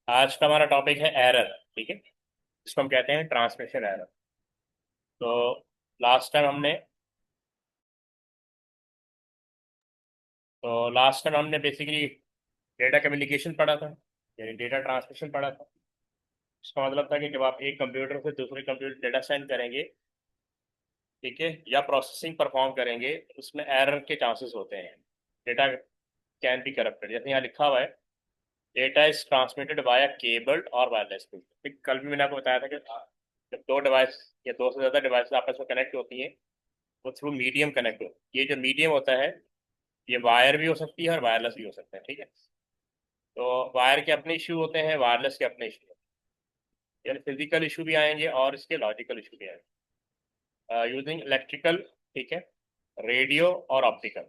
आज का हमारा टॉपिक है एरर। ठीक है, इसको हम कहते हैं ट्रांसमिशन एरर। तो लास्ट टाइम हमने लास्ट टाइम हमने बेसिकली डेटा कम्युनिकेशन पढ़ा था, यानी डेटा ट्रांसमिशन पढ़ा था। इसका मतलब था कि जब आप एक कंप्यूटर से दूसरे कंप्यूटर डेटा सेंड करेंगे, ठीक है, या प्रोसेसिंग परफॉर्म करेंगे, उसमें एरर के चांसेस होते हैं। डेटा कैन बी करप्टेड, जैसे यहाँ लिखा हुआ है, data is transmitted via cable और वायरलेस। कल भी मैंने आपको बताया था कि जब दो डिवाइस या दो से ज़्यादा डिवाइस आपस में कनेक्ट होती हैं, वो थ्रू मीडियम कनेक्ट हो। ये जो मीडियम होता है, ये वायर भी हो सकती है और वायरलेस भी हो सकता है। ठीक है, तो वायर के अपने इशू होते हैं, वायरलेस के अपने इशू होते हैं, यानी फिजिकल इशू भी आएंगे और इसके लॉजिकल इशू भी आएंगे यूजिंग इलेक्ट्रिकल। ठीक है, रेडियो और ऑप्टिकल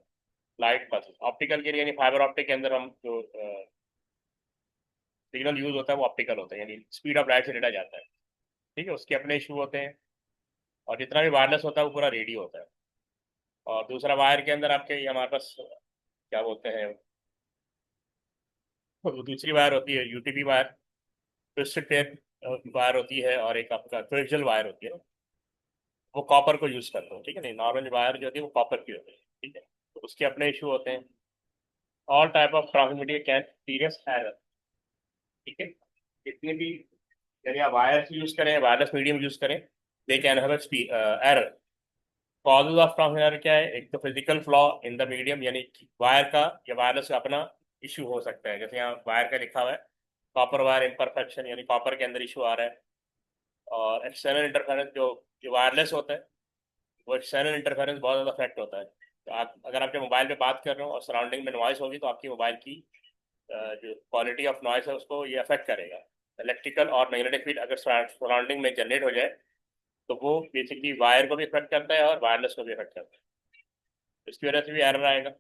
लाइट पल्स। ऑप्टिकल के लिए यानी फाइबर ऑप्टिक के अंदर हम जो सिग्नल यूज होता है वो ऑप्टिकल होता है, यानी स्पीड ऑफ लाइट से डेटा जाता है। ठीक है, उसके अपने इशू होते हैं। और जितना भी वायरलेस होता है वो पूरा रेडियो होता है। और दूसरा वायर के अंदर आपके ये हमारे पास क्या बोलते हैं, वो दूसरी वायर होती है UTP wire, twisted pair wire होती है, और एक आपका कोएक्सियल वायर होती है, वो कॉपर को यूज करते हैं। ठीक है, नहीं नॉर्मल वायर जो होती है वो कॉपर की होती है। ठीक है, तो उसके अपने इशू होते हैं। All type of transmedia can serious error. ठीक है, जितने भी, यदि आप वायर यूज करें, वायरलेस मीडियम यूज करें, they can have error. Causes of transmission error क्या है? एक तो physical flaw in the medium, यानी कि वायर का या वायरलेस का अपना इशू हो सकता है। जैसे यहाँ वायर का लिखा हुआ है, कॉपर वायर इम्परफेक्शन, यानी कॉपर के अंदर इशू आ रहा है। और एक्सटर्नल इंटरफेरेंस, जो जो वायरलेस होता है, वो एक्सटर्नल इंटरफेरेंस बहुत ज़्यादा अफेक्ट होता है। तो आप अगर आपके मोबाइल पे बात कर रहे हो और सराउंडिंग में नॉइस होगी, तो आपकी मोबाइल की जो क्वालिटी ऑफ नॉइस है उसको ये अफेक्ट करेगा। इलेक्ट्रिकल और मैग्नेटिक फील्ड अगर सराउंडिंग में जनरेट हो जाए, तो वो बेसिकली वायर को भी इफेक्ट करता है और वायरलेस को भी इफेक्ट करता है। इसकी वजह से भी एरर आएगा।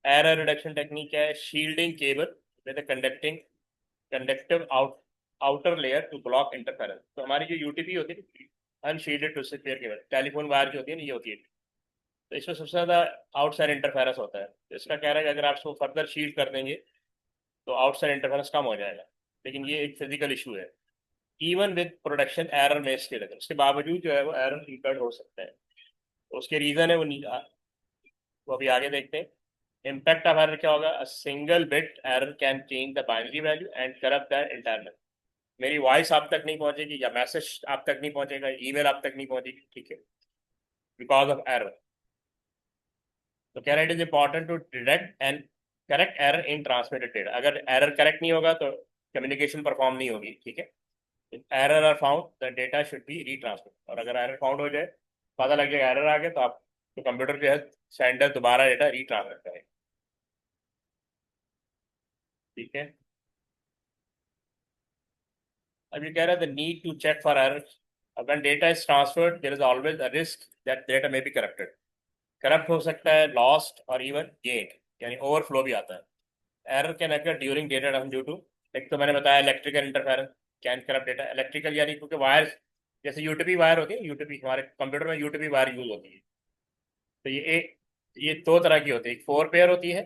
एरर रिडक्शन टेक्निक क्या है? Shielding cable with conducting conductive outer layer to block interference. तो हमारी जो यूटीपी होती है, unshielded two pair cable, telephone wire जो होती है ना, ये होती है। तो इसमें सबसे ज़्यादा आउटसाइड इंटरफेरेंस होता है। तो इसका कह रहा है कि अगर आप इसको फर्दर शील्ड कर देंगे, तो आउटसाइड इंटरफेरेंस कम हो जाएगा। लेकिन ये एक फिजिकल इशू है। इवन विद प्रोडक्शन एरर में स्टिल, उसके बावजूद जो है वो एरर इंकर्ड हो सकता है। तो उसके रीज़न है वो अभी आगे देखते हैं। इम्पैक्ट ऑफ एरर क्या होगा? A single bit error can change the binary value and corrupt the entire. मेरी वॉइस आप तक नहीं पहुंचेगी, या मैसेज आप तक नहीं पहुंचेगा, ईमेल आप तक नहीं पहुंचेगी। ठीक है, बिकॉज ऑफ एरर। तो कह रहा है it is important to detect and correct error in transmitted data. अगर एरर करेक्ट नहीं होगा तो कम्युनिकेशन परफॉर्म नहीं होगी। ठीक है, error are found the data should be retransmit. और अगर एरर फाउंड हो जाए, पता लग जाएगा एरर आ गया, तो आप तो कंप्यूटर जो है सेंडर दोबारा डेटा रीट्रांसमिट करेगा। ठीक है, अब ये कह रहा है the need to check for error. when data is transferred, there is always a risk that data may be corrupted। Corrupt हो सकता है, लॉस्ट और इवन गेट, यानी ओवरफ्लो भी आता है। Error can occur during data transfer due to, एक तो मैंने बताया electrical interference can corrupt data. Electrical यानी क्योंकि वायर, जैसे यूटीपी वायर होती है, यूटीपी हमारे कंप्यूटर में यूटीपी वायर यूज होती है। तो ये दो तरह की होती है। एक फोर पेयर होती है,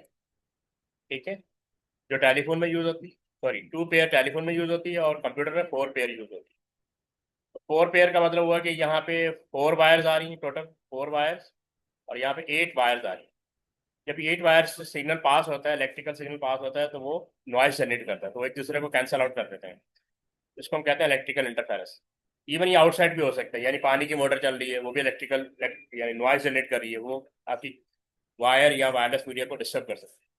ठीक है, जो टेलीफोन में यूज होती है। सॉरी, टू पेयर टेलीफोन में यूज होती है, और कंप्यूटर में फोर पेयर यूज होती है। फोर पेयर का मतलब हुआ कि यहाँ पे फोर वायर्स आ रही हैं, टोटल फोर वायर्स, और यहाँ पे एट वायर्स आ रही हैं। जब एट वायर्स से सिग्नल पास होता है, इलेक्ट्रिकल सिग्नल पास होता है, तो वो नॉइज जनरेट करता है, तो वो एक दूसरे को कैंसल आउट कर देते हैं। इसको हम कहते हैं इलेक्ट्रिकल इंटरफेरेंस। इवन ये आउटसाइड भी हो सकता है, यानी पानी की मोटर चल रही है, वो भी इलेक्ट्रिकल यानी नॉइज जनरेट कर रही है, वो आपकी वायर या वायरलेस मीडिया को डिस्टर्ब कर सकती है।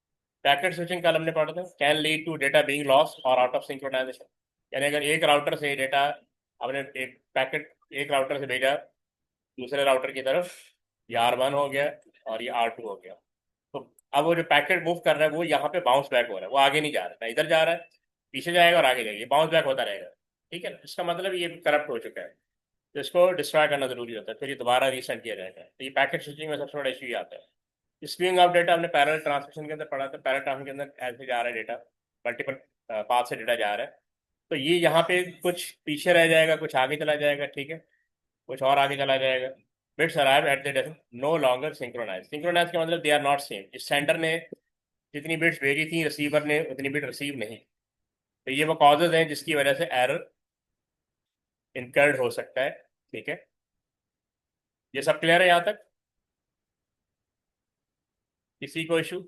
पैकेट स्विचिंग कल हमने पढ़ा था, can lead to data being lost और आउट ऑफ सिंक्रोनाइजेशन। यानी अगर एक राउटर से डेटा, आपने एक पैकेट एक राउटर से भेजा दूसरे राउटर की तरफ, ये R1 हो गया और ये R2 हो गया। तो अब वो जो पैकेट मूव कर रहा है, वो यहाँ पे बाउंस बैक हो रहा है, वो आगे नहीं जा रहा है, ना इधर जा रहा है, पीछे जाएगा और आगे जाएगा, बाउंस बैक होता रहेगा। ठीक है, इसका मतलब ये करप्ट हो चुका है। तो इसको डिस्ट्रॉय करना जरूरी होता है, फिर ये दोबारा रीसेंड किया जाएगा। तो ये पैकेट स्विचिंग में सबसे बड़ा इशू ये आता है। स्पीइंग ऑफ डेटा हमने पैरेलल ट्रांसमिशन के अंदर पढ़ा था। पैरेलल ट्रांसमिशन के अंदर ऐसे जा रहा है डेटा, मल्टीपल पाथ से डेटा जा रहा है। तो ये यहाँ पे कुछ पीछे रह जाएगा, कुछ आगे चला जाएगा। ठीक है, कुछ और आगे चला जाएगा। Bits arrive at the destination no longer synchronize. Synchronize का मतलब दे आर नॉट सेम। इस सेंडर ने जितनी बिट्स भेजी थी, रिसीवर ने उतनी बिट रिसीव नहीं। तो ये वो कॉजेज हैं जिसकी वजह से एरर इनकर्ड हो सकता है। ठीक है, ये सब क्लियर है यहाँ तक? किसी को इशू?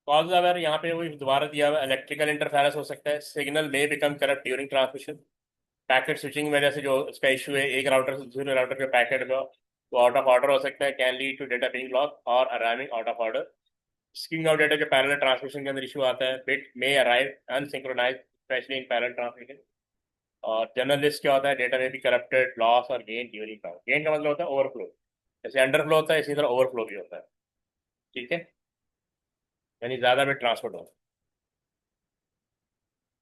कॉज अगर यहाँ पे वही दोबारा दिया हुआ, इलेक्ट्रिकल इंटरफेरेंस हो सकता है, सिग्नल में become corrupt during transmission, packet switching की वजह से जो इसका इशू है, एक राउटर से दूसरे राउटर के पैकेट का वो आउट ऑफ ऑर्डर हो सकता है, can lead to data being lost और arriving out of order. Skewing of data जो पैरेलल ट्रांसमिशन के अंदर इशू आता है, bit may arrive unsynchronize especially in parallel transmission. और जनरल लिस्ट क्या होता है, डेटा में भी करप्टेड, लॉस और गेन ड्यूरिंग ट्रांस। गेन का मतलब होता है ओवरफ्लो, जैसे अंडरफ्लो होता है इसी तरह ओवरफ्लो भी होता है। ठीक है, यानी ज्यादा बिट ट्रांसफर हो।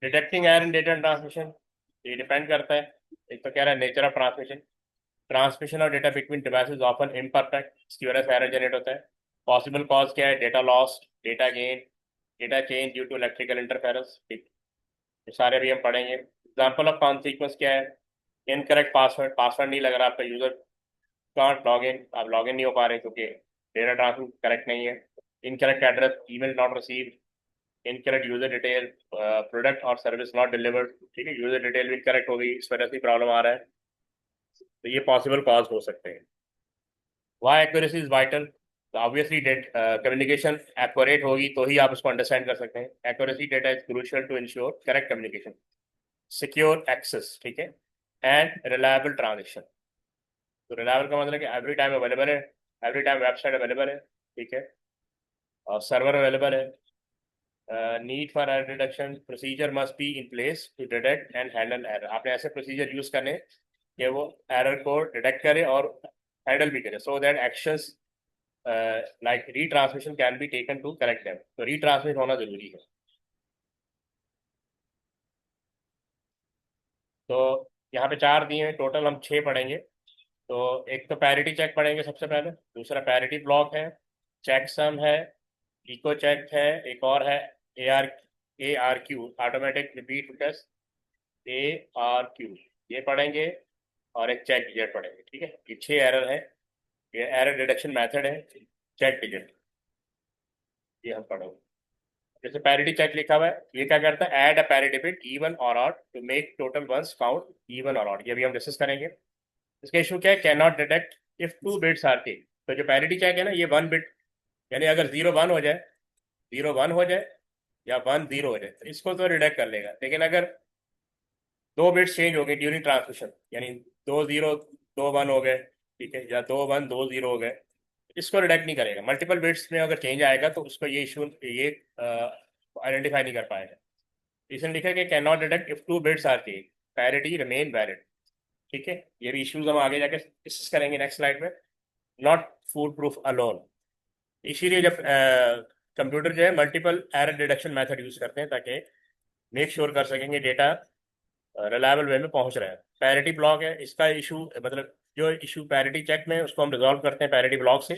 Detecting error in data transmission, ये डिपेंड करता है, एक तो कह रहा है nature of transmission. Transmission of data between devices often imperfect, इसकी वजह से एरर जनरेट होता है। पॉसिबल कॉज क्या है, data loss, data gain, data change due to electrical interference. ठीक, ये सारे भी हम पढ़ेंगे। एग्जाम्पल ऑफ कॉन्सिक्वेंस क्या है, इनकरेक्ट पासवर्ड, पासवर्ड नहीं लग रहा आपका, यूजर कांट लॉग इन, आप लॉग इन नहीं हो पा रहे क्योंकि डेटा ट्रांसमिट करेक्ट नहीं है। Incorrect address, email not received, incorrect user detail, product और सर्विस नॉट डिलीवर्ड। ठीक है, यूजर डिटेल भी करेक्ट हो गई, इस वजह से प्रॉब्लम आ रहा है। तो ये पॉसिबल कॉज हो सकते हैं। वाई एक्यूरेसी इज वाइटल, तो ऑब्वियसली कम्युनिकेशन एक्यूरेट होगी तो ही आप उसको अंडरस्टैंड कर सकते हैं। Accuracy data is crucial to ensure correct communication, secure access, ठीक है, एंड रिलायबल ट्रांजेक्शन। तो रिलायबल का मतलब कि एवरी टाइम अवेलेबल है, एवरी टाइम वेबसाइट अवेलेबल है, ठीक है, और सर्वर अवेलेबल है। Need for error detection, procedure must be in place to detect and handle error. आपने ऐसे प्रोसीजर यूज करने कि वो एरर को डिटेक्ट करे और हैंडल भी करे, so that actions like retransmission can be taken to correct them. तो रीट्रांसमिट होना जरूरी है। तो यहाँ पे चार दिए हैं, टोटल हम छः पढ़ेंगे। तो एक तो पैरिटी चेक पढ़ेंगे सबसे पहले, दूसरा पैरिटी ब्लॉक है, चेक सम है, इको चेक है, एक और है ARQ, automatic repeat test, ARQ, ये पढ़ेंगे। और एक चेक डिजिट पढ़ेंगे। ठीक है, ये छः एरर है, ये एरर डिटेक्शन मेथड है। चेक डिजिट ये हम पढ़ेंगे। जैसे पैरिटी चेक लिखा हुआ है, ये क्या करता है, add a parity bit even और odd to make total ones count even और ऑड। ये भी हम डिस्कस करेंगे। इसका इशू क्या है, can not detect if two bits are take. तो जो पैरिटी चेक है ना, ये वन बिट, यानी अगर जीरो वन हो जाए, जीरो वन हो जाए या वन जीरो हो जाए तो इसको तो रिडेक्ट कर लेगा। लेकिन अगर दो बिट्स चेंज हो गए ड्यूरिंग ट्रांसमिशन, यानी दो जीरो दो वन हो गए, ठीक है, या दो वन दो जीरो हो गए, इसको रिडेक्ट नहीं करेगा। मल्टीपल बिट्स में अगर चेंज आएगा तो उसको ये इशू, ये आइडेंटिफाई नहीं कर पाएगा। इसने लिखा कि can not detect if two bits are change, parity remain valid. ठीक है, ये भी इश्यूज हम आगे जाके डिस्कस करेंगे नेक्स्ट स्लाइड में। नॉट फूड प्रूफ अलोन, इसीलिए जब कंप्यूटर जो है multiple error deduction method use करते हैं ताकि मेक श्योर कर सकेंगे डेटा रिलायबल वे में पहुंच रहा है। पैरिटी ब्लॉक है, इसका इशू मतलब जो इशू पैरिटी चेक में उसको हम रिजॉल्व करते हैं पैरिटी ब्लॉक से।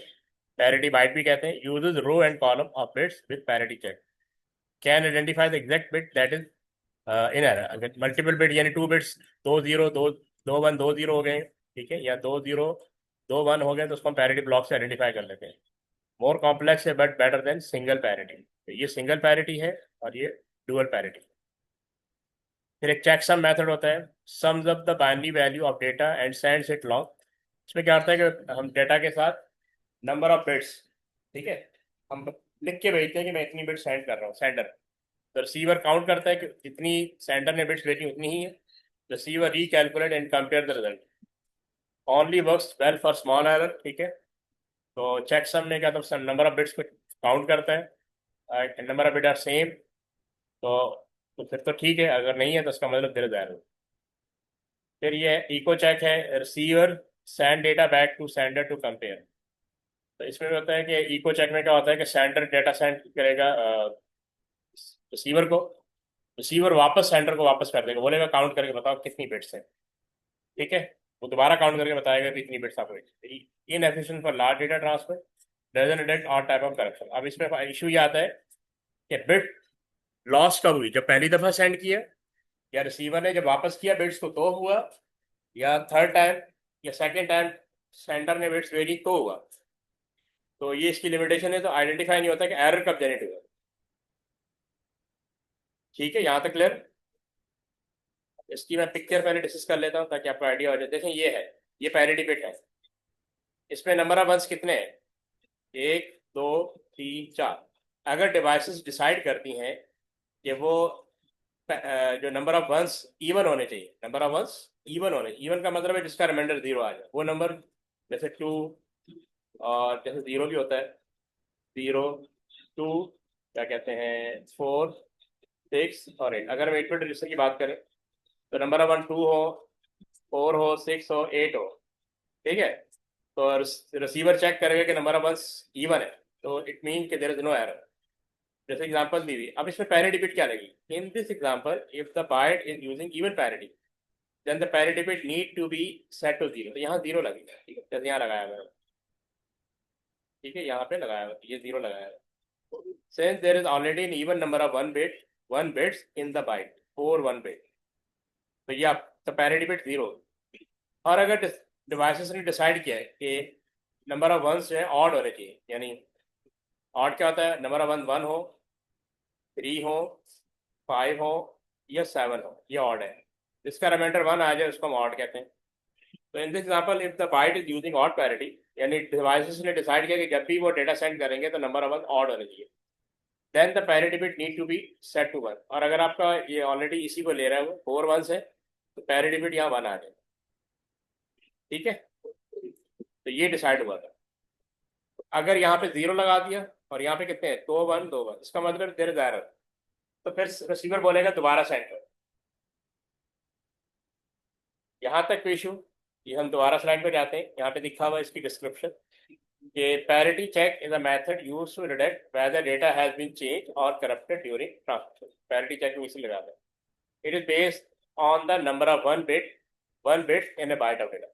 पैरिटी बाइट भी कहते हैं, uses row and column of bits with parity check, can identify the exact bit that is in error. अगर मल्टीपल बिट यानी टू बिट्स, दो जीरो दो दो वन दो जीरो हो गए, ठीक है, या दो जीरो दो वन हो गए, तो उसको हम पैरिटी ब्लॉक से आइडेंटिफाई कर लेते हैं। मोर कॉम्प्लेक्स है but better than single parity, तो ये सिंगल पैरिटी है और ये डुअल पैरिटी। फिर एक चेकसम मेथड होता है, sums up the binary value of data and sends it long. इसमें क्या होता है कि हम डेटा के साथ नंबर ऑफ बिट्स, ठीक है, हम लिख के भेजते हैं कि मैं इतनी बिट सेंड कर रहा हूँ सेंडर। तो रिसीवर काउंट करता है कि जितनी सेंडर ने बिट्स भेजी उतनी ही है। Receiver recalculate and compare the result, only works well for small error. ठीक है, तो चेक सम में क्या, तो नंबर ऑफ बिट्स को काउंट करता है, number of bit are same, तो फिर तो ठीक है, अगर नहीं है तो उसका मतलब देर एरर। फिर ये इको चेक है, receiver send data back to sender to compare. तो इसमें भी होता है कि इको चेक में क्या होता है कि सेंडर डेटा सेंड करेगा रिसीवर को, रिसीवर वापस सेंडर को वापस कर देगा, बोलेगा काउंट करके बताओ कितनी बिट्स है। ठीक है, वो दोबारा काउंट करके बताएगा कि इतनी बिट्स आपको इन efficient for large data transfer, doesn't detect all type of corruption. अब इसमें इशू ये आता है कि बिट लॉस कब हुई, जब पहली दफा सेंड किया, या रिसीवर ने जब वापस किया बिट्स तो हुआ, या थर्ड टाइम या सेकेंड टाइम सेंडर ने बिट्स भेजी तो हुआ। तो ये इसकी लिमिटेशन है, तो आइडेंटिफाई नहीं होता कि एरर कब जनरेट हुआ। ठीक है, यहाँ तक क्लियर। इसकी मैं पिक्चर पहले डिस्कस कर लेता हूँ ताकि आपको आइडिया हो जाए। देखें ये है, ये पैरिटी बिट है। इसमें नंबर ऑफ वंस कितने हैं? 1 2 3 4। अगर डिवाइसेस डिसाइड करती हैं कि वो जो नंबर ऑफ वंस इवन होने चाहिए, नंबर ऑफ वंस इवन होने, इवन का मतलब है जिसका रिमाइंडर 0 आ जाए, वो नंबर, जैसे 2, और जैसे 0 भी होता है, 0 2, क्या कहते हैं, 4 6 और 8। अगर हम 8 बिट रजिस्टर की बात करें तो नंबर ऑफ वन 2 हो, 4 हो, 6 हो, 8 हो। ठीक है, तो रिसीवर चेक करेगा कि नंबर ऑफ वंस इवन है, तो इट मीन कि देयर इज नो एरर। जैसे एग्जांपल दी हुई, अब इसमें पैरिटी बिट क्या लगेगी? In this example if the byte is using even parity, then the parity bit need to be set to 0। तो यहाँ 0 लगेगा। ठीक है, जैसे यहाँ लगाया मैंने। ठीक है, यहाँ पे लगाया हुआ, ये 0 लगाया हुआ। Since there is already an even number of one bits in the byte, 4 1 bit, तो ये आप द पैरिटी बिट 0। और अगर डिवाइसेस ने डिसाइड किया है कि नंबर ऑफ वंस जो है ऑड होने चाहिए, यानी ऑड क्या होता है? नंबर ऑफ वन 1 हो, 3 हो, 5 हो, या 7 हो, ये ऑड है। जिसका रिमाइंडर 1 आ जाए उसको हम ऑड कहते हैं। तो in this example if the byte is using odd parity, यानी डिवाइसेस ने डिसाइड किया कि जब भी वो डेटा सेंड करेंगे तो नंबर ऑफ वन ऑड होने चाहिए, then the parity bit need to be set to 1। और अगर आपका ये ऑलरेडी इसी को ले रहा है, वो 4 1s है, तो पैरिटी बिट यहाँ 1 आ जाए। ठीक है, तो ये डिसाइड हुआ था। अगर यहाँ पे 0 लगा दिया और यहाँ पे कितने हैं? 2 1 2 1, इसका मतलब देयर इज एरर। तो फिर रिसीवर बोलेगा दोबारा सेंड करो। यहाँ तक कोई इशू? ये हम दोबारा स्लाइड पे जाते हैं। यहाँ पे लिखा हुआ है इसकी डिस्क्रिप्शन कि parity check is a method used to detect whether data has been change और corrupted during transmission. Parity check में इसे लगाते हैं। It is based on the number of one bit in a byte of data.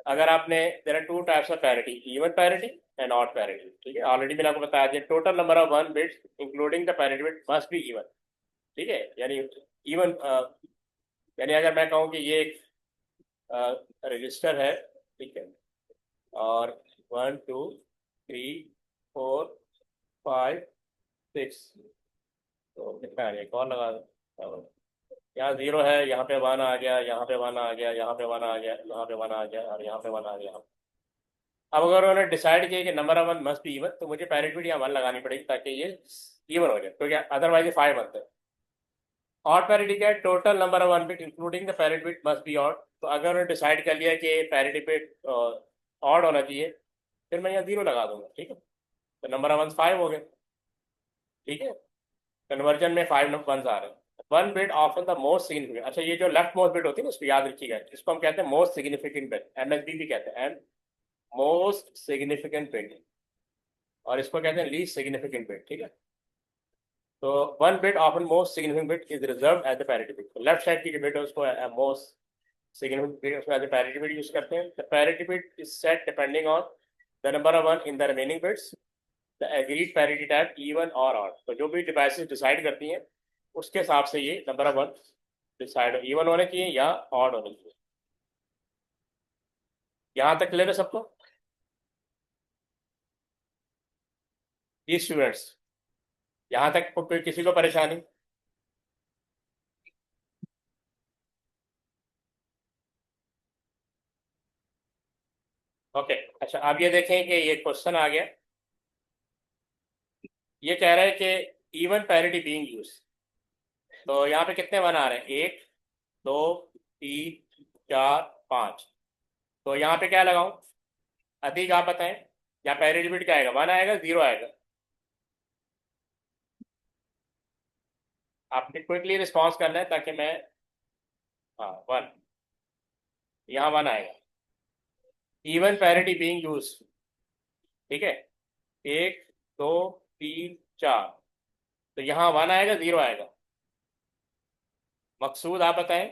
अगर आपने, there are two types of parity, even parity and odd parity. ठीक है, already मैंने आपको बताया दिया, total number of one bits including the parity bit must be even. ठीक है, यानी इवन, यानी अगर मैं कहूँ कि ये एक रजिस्टर है, ठीक है, और 1 2 3 4 5 6, तो कितना है? एक और लगा दो। यहाँ 0 है, यहाँ पे 1 आ गया, यहाँ पे 1 आ गया, यहाँ पे 1 आ गया, यहाँ पे 1 आ गया, और यहाँ पे 1 आ गया। अब अगर उन्होंने डिसाइड किया कि number of one must be even, तो मुझे पैरिटी यहाँ 1 लगानी पड़ेगी ताकि ये इवन हो जाए, क्योंकि अदरवाइज ये 5 बनते हैं। ऑड पैरिटी क्या है? Total number of one bit including the parity bit must be odd. तो अगर उन्होंने डिसाइड कर लिया कि पैरिटी बिट ऑड होना चाहिए, फिर मैं यहाँ 0 लगा दूंगा। ठीक है, तो नंबर ऑफ वन 5 हो गए। ठीक है, कन्वर्जन में 5 वंस आ रहे हैं। One bit often the most significant. अच्छा, ये जो लेफ्ट मोस्ट बिट होती है ना, इसको याद रखिएगा, इसको हम कहते हैं मोस्ट सिग्निफिकेंट बिट, एमएसबी भी कहते हैं, एंड मोस्ट सिग्निफिकेंट बिट, और इसको कहते हैं लीस्ट सिग्निफिकेंट बिट। ठीक है, तो one bit often most significant bit is reserve as the parity bit. Left side की जो बिट है उसको मोस्ट सिग्निफिकेंट बिट, उसको as the parity bit use करते हैं। The parity bit is set depending on the number of one in the remaining bits, the agreed parity type even और odd. तो जो भी डिवाइसेस डिसाइड करती हैं उसके हिसाब से ये number of one decide even होने चाहिए या ऑड होने चाहिए। यहाँ तक क्लियर है सबको? ये स्टूडेंट्स, यहाँ तक कोई किसी को परेशानी? ओके, अच्छा, अब ये देखें कि ये क्वेश्चन आ गया। ये कह रहा है कि इवन पैरिटी बीइंग यूज, तो यहाँ पे कितने वन आ रहे हैं? 1 2 3 4 5। तो यहाँ पे क्या लगाऊं? अतीक आप बताएं, यहाँ पैरिटी बिट क्या आएगा? 1 आएगा, 0 आएगा? आपने क्विकली रिस्पॉन्स करना है ताकि मैं, हाँ 1, यहाँ 1 आएगा। इवन पैरिटी बीइंग यूज, ठीक है, 1 2 3 4, तो यहाँ 1 आएगा, 0 आएगा? मकसूद आप बताएं।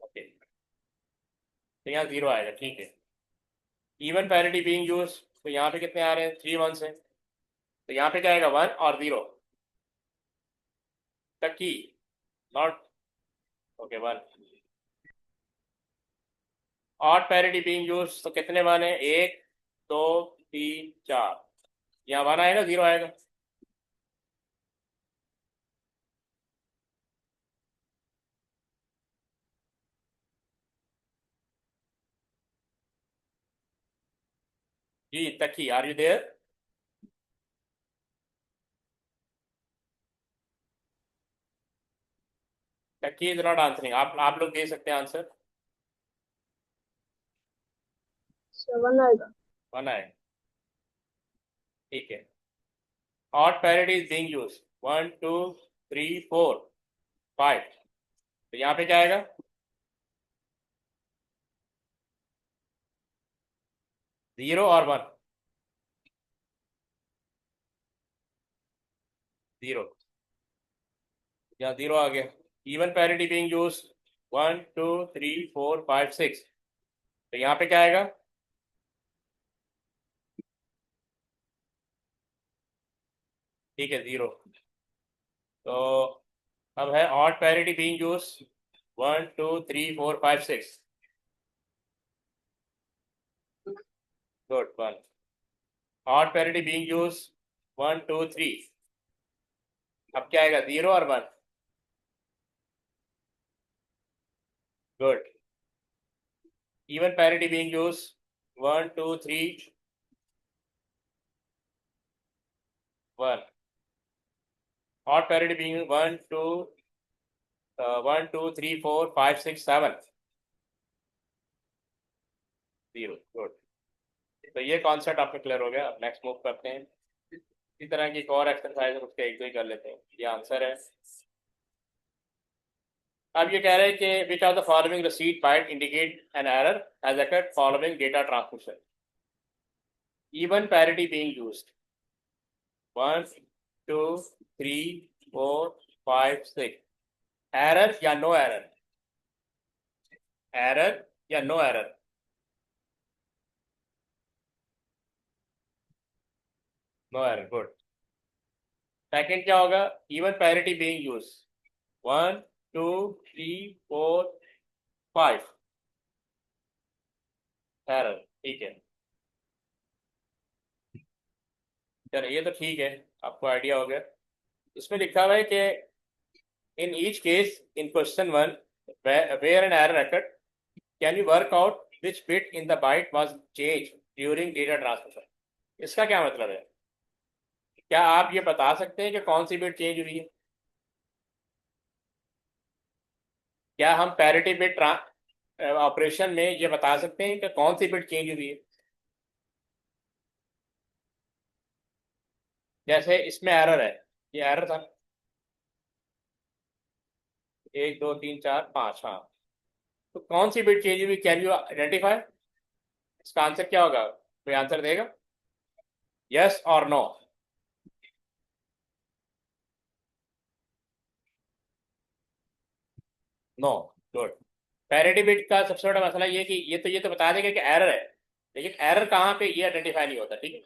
ओके, तो यहाँ 0 आएगा। ठीक है, इवन पैरिटी बीइंग यूज, तो यहाँ पे कितने आ रहे हैं? 3 1s हैं, तो यहाँ पे क्या आएगा? 1 और 0 तक की, not, okay 1। Odd parity being use, तो कितने 1 है? 1 2 3 4, यहाँ 1 आएगा, 0 आएगा? जी Taqi, are you there? Taqi is not answering. आप लोग दे सकते हैं आंसर। 7 आएगा। वन है, ठीक है। Odd parity is being used, 1 2 3 4 5। तो यहाँ पे क्या आएगा? 0 और 1। 0, यहाँ 0 आ गया। Even parity being used, 1 2 3 4 5 6। तो यहाँ पे क्या आएगा? ठीक है, 0। तो अब है odd parity being used, 1 2 3 4 5 6। Good, 1। Odd parity being used, 1 2 3। अब क्या आएगा? 0 और 1। Good. Even parity being used, 1 2 3 1। Odd parity being 1 2 3 4 5 6 7। 0। Good. तो ये कॉन्सेप्ट आपको क्लियर हो गया। अब नेक्स्ट मूव करते हैं। इसी तरह की एक और एक्सरसाइज है, उसके एक दो ही कर लेते हैं। ये आंसर है। अब ये कह रहे हैं कि which are the following receipt byte indicate an error as occurred following data transmission. Even parity being used, 1 2 3 4 5 6। Error या नो एरर? एरर या no error? No error, good. Second क्या होगा? Even parity being use, 1 2 3 4 5। Error, ठीक है। चलो ये तो ठीक है, आपको आइडिया हो गया। इसमें लिखा हुआ है कि in each case in question one where an error occurred, can you work out which bit in the byte was change during data transmission. इसका क्या मतलब है? क्या आप ये बता सकते हैं कि कौन सी बिट चेंज हुई है? क्या हम पैरिटी बिट ऑपरेशन में ये बता सकते हैं कि कौन सी बिट चेंज हुई है? जैसे इसमें एरर है, ये एरर था, 1 2 3 4 5, हाँ। तो कौन सी बिट चेंज हुई, कैन यू आइडेंटिफाई? इसका आंसर क्या होगा? कोई आंसर देगा? यस और no? No. Good. Parity bit का सबसे बड़ा मसला ये कि ये तो बता देगा कि एरर है, लेकिन एरर कहाँ पे ये आइडेंटिफाई नहीं होता, ठीक है।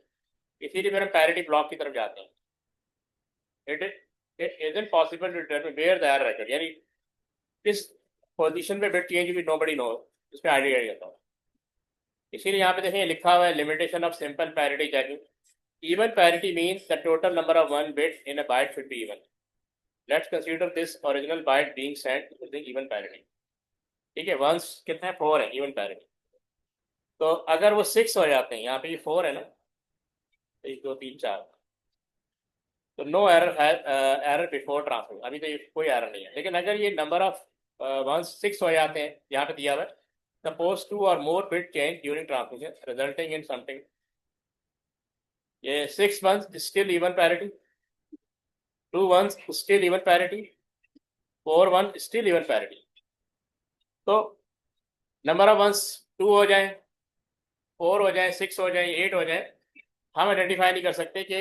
इसीलिए फिर हम पैरिटी ब्लॉक की तरफ जाते हैं। It isn't possible to determine where the error है, यानी किस पोजीशन पे बिट चेंज हुई, नोबडी नो, इसमें आइडिया नहीं होता। इसीलिए यहाँ पे देखें लिखा हुआ है limitation of simple parity checking. Even parity means the total number of one bit in a byte should be even. Let's consider this original byte being sent to the even parity. ठीक है, once कितने हैं? 4 है even parity. तो अगर वो 6 हो जाते हैं, यहाँ पे ये 4 है ना, 1 2 3 4, तो नो एरर है। एरर बिफोर ट्रांसफर, अभी तो ये कोई एरर नहीं है। लेकिन अगर ये नंबर ऑफ वंस 6 हो जाते हैं, यहाँ पे दिया हुआ है, सपोज 2 और more bit change during transmission resulting in something, ये 6 ones still even parity, 2 ones still even parity, 4 one still even parity. तो नंबर ऑफ वंस 2 हो जाए, 4 हो जाए, 6 हो जाए, 8 हो जाए, हम आइडेंटिफाई नहीं कर सकते कि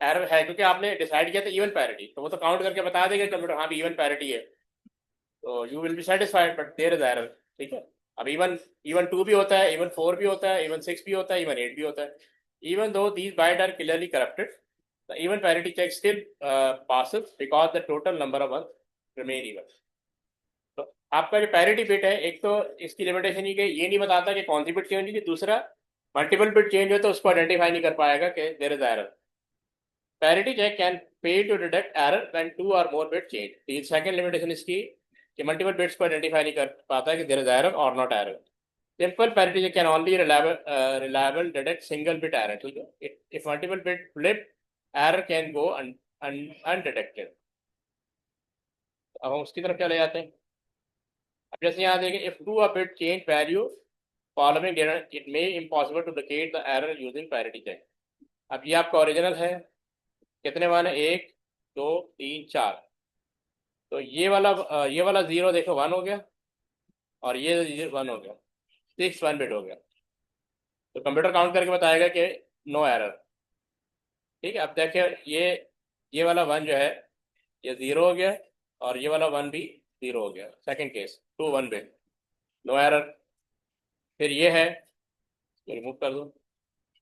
एरर है, क्योंकि आपने डिसाइड किया था इवन पैरिटी, तो वो तो काउंट करके बता देगा कंप्यूटर, हाँ भी इवन पैरिटी है, तो you will be satisfied. But there is error, ठीक है। अब इवन इवन 2 भी होता है, इवन 4 भी होता है, इवन 6 भी होता है, इवन 8 भी होता है। Even though these byte are clearly corrupted, the even parity check still passes because the total number of ones remain even। तो आपका जो पैरिटी बिट है, एक तो इसकी लिमिटेशन ही कि ये नहीं बताता कि कौन सी बिट चेंज हुई, दूसरा मल्टीपल बिट चेंज हो तो उसको आइडेंटिफाई नहीं कर पाएगा कि there is error. Parity check can fail to detect error when 2 or more bit change। तो सेकंड लिमिटेशन इसकी कि मल्टीपल बिट्स को आइडेंटिफाई नहीं कर पाता कि देयर इज एरर और not error. Simple parity can only reliable detect single bit error, ठीक है. If multiple bit flip, error can go undetected. अब हम उसकी तरफ चले जाते हैं. अब जैसे यहाँ देखें, if to a bit change value following data, it may impossible to locate the error using parity check. अब ये आपका ओरिजिनल है, कितने मान है, 1 2 3 4. तो ये वाला जीरो देखो 1 हो गया, और ये 1 हो गया, 6 1 बिट हो गया. तो कंप्यूटर काउंट करके बताएगा कि नो एरर. ठीक है. अब देखिए, ये वाला 1 जो है, ये 0 हो गया, और ये वाला 1 भी 0 हो गया. Second case 2 1 bit, no error. फिर ये है, रिमूव कर दो.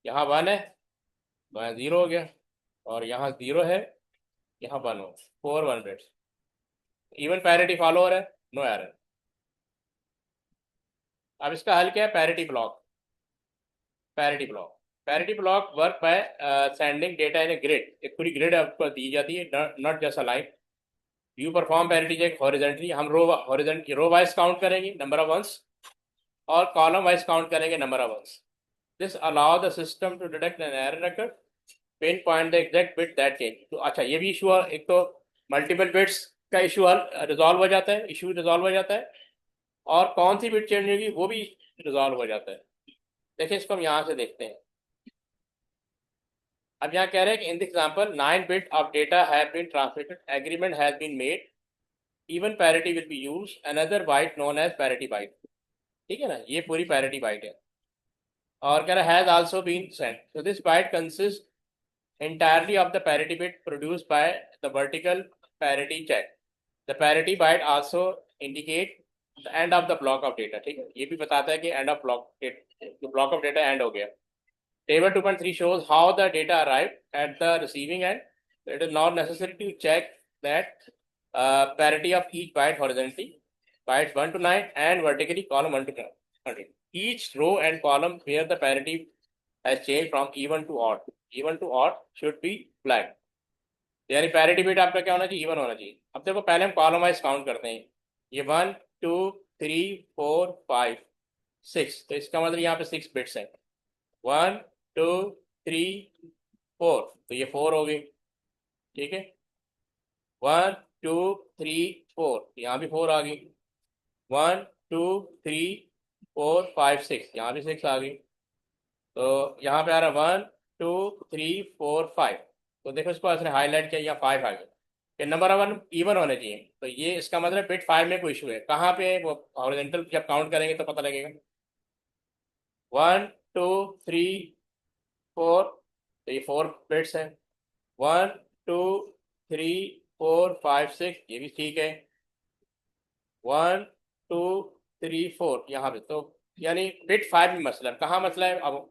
यहाँ 1 है, तो यहाँ 0 हो गया, और यहाँ 0 है, यहाँ 1 हो, 4 1 बिट्स. इवन पैरिटी फॉलो हो रहा है, नो एरर. अब इसका हल क्या है? Parity block. Parity block work by sending data in a grid. एक पूरी ग्रिड आपको दी जाती है, नॉट जैसा line. You perform parity check horizontally. हम रो वाइज काउंट करेंगे नंबर ऑफ वंस, और कॉलम वाइज काउंट करेंगे number of ones. This allow the system to detect an error occur, pin point the exact bit that change. तो अच्छा, ये भी issue, एक तो मल्टीपल बिट्स का इशू रिजॉल्व हो जाता है, और कौन सी बिट चेंज होगी वो भी रिजॉल्व हो जाता है. देखिए, इसको हम यहाँ से देखते हैं. अब यहाँ कह रहे हैं कि in the example 9 bit of data have been transmitted, agreement has been made, even parity will be use, another byte known as parity byte. ठीक है ना, ये पूरी पैरिटी बाइट है. और कह रहा है has also been sent. So this byte consist entirely of the parity bit produced by the vertical parity check. The parity byte also indicate the end of the block of data. ठीक है, ये भी बताता है कि end of block of data end हो गया. Table 2.3 shows how the data arrived at the receiving end. It is not necessary to check that parity of each byte horizontally, bytes 1 to 9, and vertically column 1 to 100. Each row and column where the parity has changed from even to odd. Even to odd should be flagged. यानी parity bit आपका क्या होना चाहिए? Even होना चाहिए. अब देखो, पहले हम कॉलम वाइज काउंट करते हैं. ये 1 2 3 4 5 6, तो इसका मतलब यहाँ पे 6 बिट्स हैं. 1 2 3 4, तो ये 4 हो गई. ठीक है. 1 2 3 4, यहाँ भी 4 आ गई. 1 2 3 4 5 6, यहाँ भी 6 आ गई. तो यहाँ पे आ रहा 1 2 3 4 5. तो देखो, इसको ऐसे हाईलाइट किया, यहाँ 5 आ गया. कि नंबर ऑफ वन इवन होने चाहिए. तो ये इसका मतलब बिट 5 में कोई इशू है. कहाँ पे वो हॉरिजॉन्टल जब काउंट करेंगे तो पता लगेगा. 1 2 3 4, तो ये 4 बिट्स हैं. 1 2 3 4 5 6, ये भी ठीक है. 1 2 3 4, यहाँ पे तो यानी बिट 5 में मसला है. कहाँ मसला है? अब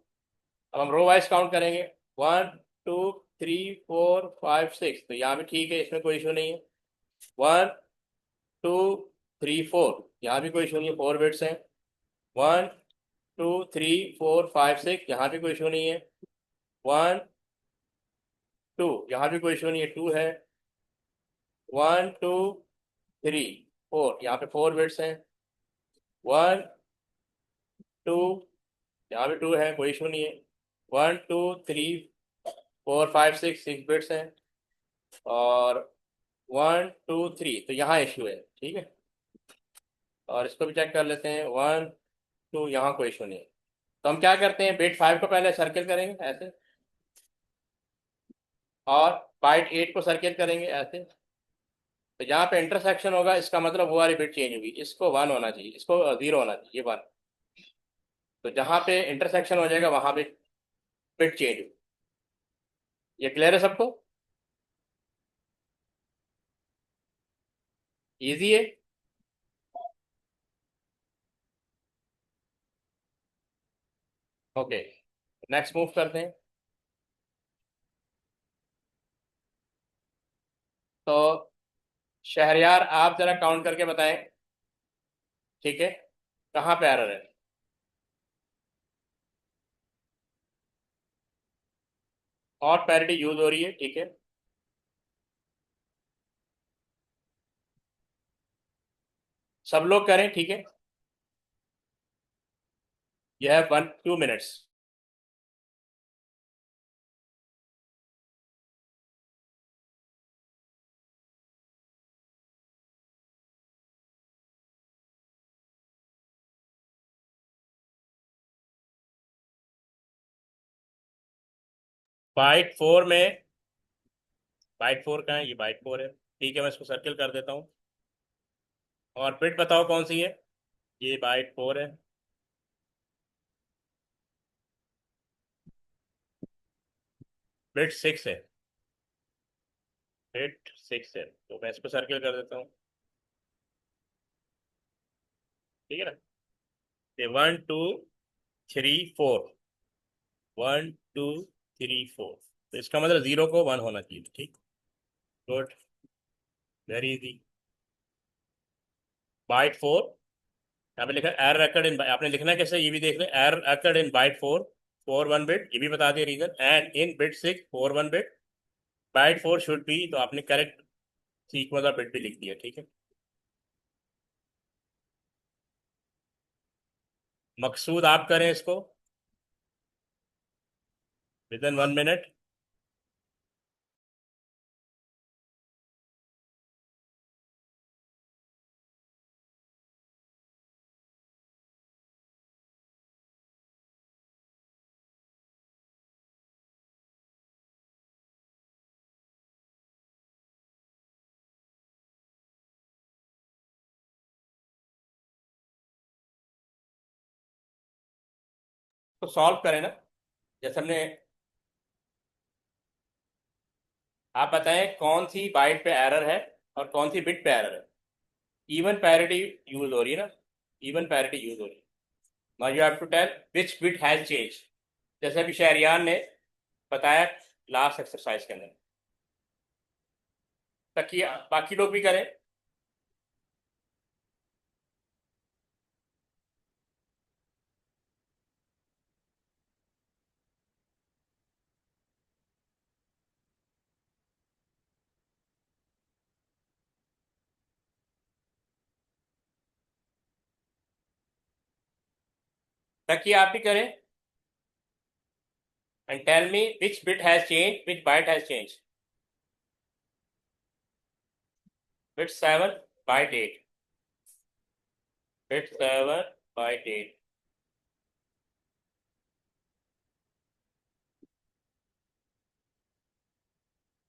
हम रो वाइज काउंट करेंगे. 1 2 3 4 5 6, तो यहाँ भी ठीक है, इसमें कोई इशू नहीं है. 1 2 3 4, यहाँ भी कोई इशू नहीं है, 4 बिट्स हैं. 1 2 3 4 5 6, यहाँ भी कोई इशू नहीं है. 1 2, यहाँ भी कोई इशू नहीं है, 2 है. 1 2 3 4, यहाँ पे 4 बिट्स हैं. 1 2, यहाँ भी 2 है, कोई इशू नहीं है. 1 2 3 4 5 6, 6 बिट्स हैं. और 1 2 3, तो यहाँ इशू है. ठीक है. और इसको भी चेक कर लेते हैं. 1 2, यहाँ कोई इशू नहीं है. तो हम क्या करते हैं, बिट 5 को पहले सर्किल करेंगे ऐसे, और बाइट 8 को सर्किल करेंगे ऐसे. तो जहाँ पे इंटरसेक्शन होगा, इसका मतलब वो वाली बिट चेंज होगी. इसको 1 होना चाहिए, इसको 0 होना चाहिए, ये 1. तो जहाँ पे इंटरसेक्शन हो जाएगा वहाँ पे बिट चेंज होगी. ये क्लियर है सबको? इजी है. ओके, नेक्स्ट मूव करते हैं. तो शहरयार, आप जरा काउंट करके बताएं. ठीक है, कहाँ पे एरर है? और पैरिटी यूज हो रही है. ठीक है, सब लोग करें. ठीक है. You have 2 minutes. बाइट 4 में, बाइट 4 का है, ये बाइट 4 है, ठीक है, मैं इसको सर्किल कर देता हूँ। और बिट बताओ कौन सी है। ये बाइट 4 है। बिट 6 है। बिट 6 है, तो मैं इसको सर्किल कर देता हूँ, ठीक है ना। ये 1 2 3 4, 1 2 3 4, तो इसका मतलब 0 को 1 होना चाहिए, ठीक। Good, very easy. बाइट 4, यहाँ पे लिखा एरर अकर्ड इन, आपने लिखना है कैसे ये भी देख लें। Error occurred in byte 4, 4 1 bit, ये भी बता दिया reason. And in bit 6, 4 1 bit, byte 4 should be, तो आपने करेक्ट सीक्वेंस ऑफ बिट भी लिख दिया, ठीक है। मकसूद आप करें इसको विद इन 1 मिनट। तो सॉल्व करें ना, जैसे हमने। आप बताएं कौन सी बाइट पे एरर है और कौन सी बिट पे एरर है। इवन पैरिटी यूज हो रही है ना, इवन पैरिटी यूज हो रही है। Now you have to tell which bit has change, जैसे अभी शहरियार ने बताया लास्ट एक्सरसाइज के अंदर, ताकि बाकी लोग भी करें। ताकि आप भी करें। And tell me which bit has change, which byte has change. Bit 7 byte 8, bit 7 byte 8।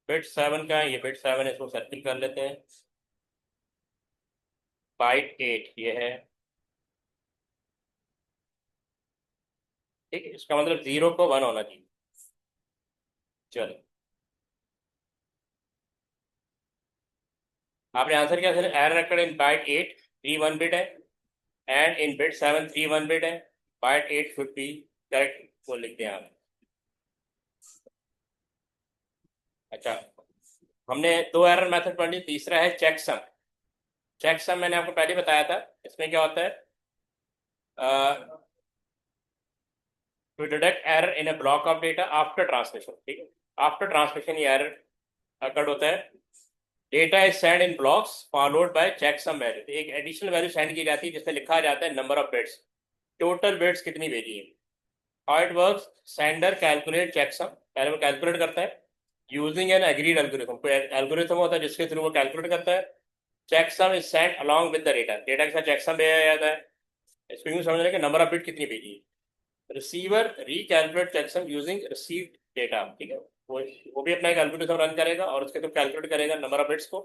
Bit 7 का है, ये बिट 7 है, इसको सर्किल कर लेते हैं। बाइट 8 ये है, ठीक है, इसका मतलब 0 को 1 होना चाहिए। चलो, आपने आंसर क्या, error occurred in byte 8, 3 1 bit है। एंड इन बिट 7, 3 1 बिट है। बाइट 8 शुड बी करेक्ट, वो लिखते हैं आप। अच्छा, हमने 2 एरर मेथड पढ़ ली, तीसरा है चेक सम। चेक सम मैंने आपको पहले बताया था, इसमें क्या होता है, to detect error in a block of data after transmission, ठीक है। आफ्टर ट्रांसमिशन ये एरर अकर्ड होता है। Data is send in blocks followed by checksum value, एक एडिशनल वैल्यू सेंड की जाती है जिससे लिखा जाता है number of bits, total bits कितनी भेजी है। How it works, sender calculate checksum, पहले वो कैलकुलेट करता है यूजिंग एन एग्रीड एल्गोरिथम, कोई एल्गोरिथम होता है जिसके थ्रू वो कैलकुलेट करता है। Check sum is sent along with the data, data के साथ चेक सम भेजा जाता है। इसको यूं समझना कि नंबर ऑफ बिट कितनी भेजी है। Receiver recalculate checksum using received data, ठीक है। वो भी अपना एक एल्गोरिथम रन करेगा और उसके थ्रू कैलकुलेट करेगा नंबर ऑफ बिट्स को।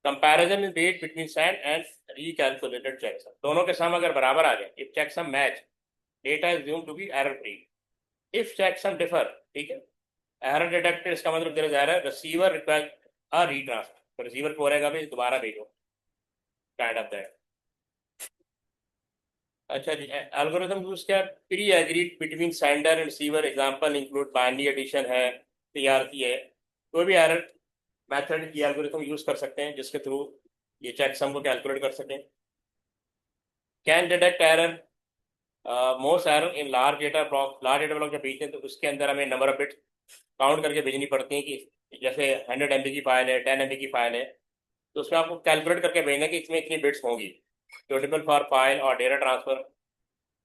Comparison in rate between send and recalculated checksum, दोनों के सम अगर बराबर आ जाए, if checksum match, data is assumed to be error free. If checksum differ, ठीक है, एरर डिटेक्टेड, इसका मतलब there is error, receiver require a retransfer, तो रिसीवर को बोलेगा भाई दोबारा भेजो, काइंड ऑफ दैट। अच्छा जी, एल्गोरिथम यूज क्या, pre agreed between sender and receiver, example include binary addition है, सीआरसी है। कोई भी एरर मेथड की एल्गोरिथम यूज कर सकते हैं जिसके थ्रू ये चेकसम को कैलकुलेट कर सकें। Can detect error, most error in large data block, large data block जब भेजते हैं तो उसके अंदर हमें नंबर ऑफ बिट्स काउंट करके भेजनी पड़ती है, कि जैसे 100 MB की फाइल है, 10 MB की फाइल है, तो उसमें आपको कैलकुलेट करके भेजना कि इसमें इतनी बिट्स होंगी, सुटेबल फॉर फाइल और डेटा ट्रांसफर।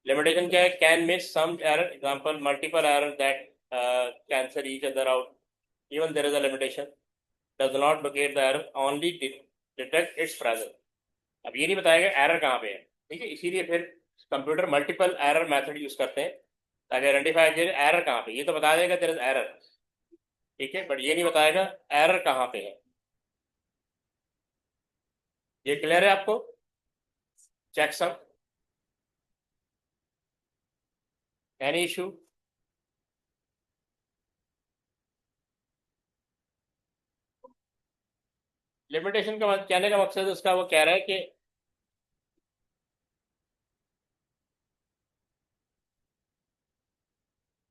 लिमिटेशन क्या है? Can miss some error, example multiple error that cancel each other out, even there is a limitation, does not locate the error, only detect its presence. अब ये नहीं बताएगा error कहाँ पे है, ठीक है, इसीलिए फिर computer multiple error method use करते हैं ताकि आइडेंटिफाई करें एरर कहाँ पे। ये तो बता देगा देयर इज एरर, ठीक है, बट ये नहीं बताएगा एरर कहाँ पे है। ये क्लियर है आपको? चेक सम, एनी इशू? लिमिटेशन का कहने का मकसद उसका वो कह रहा है कि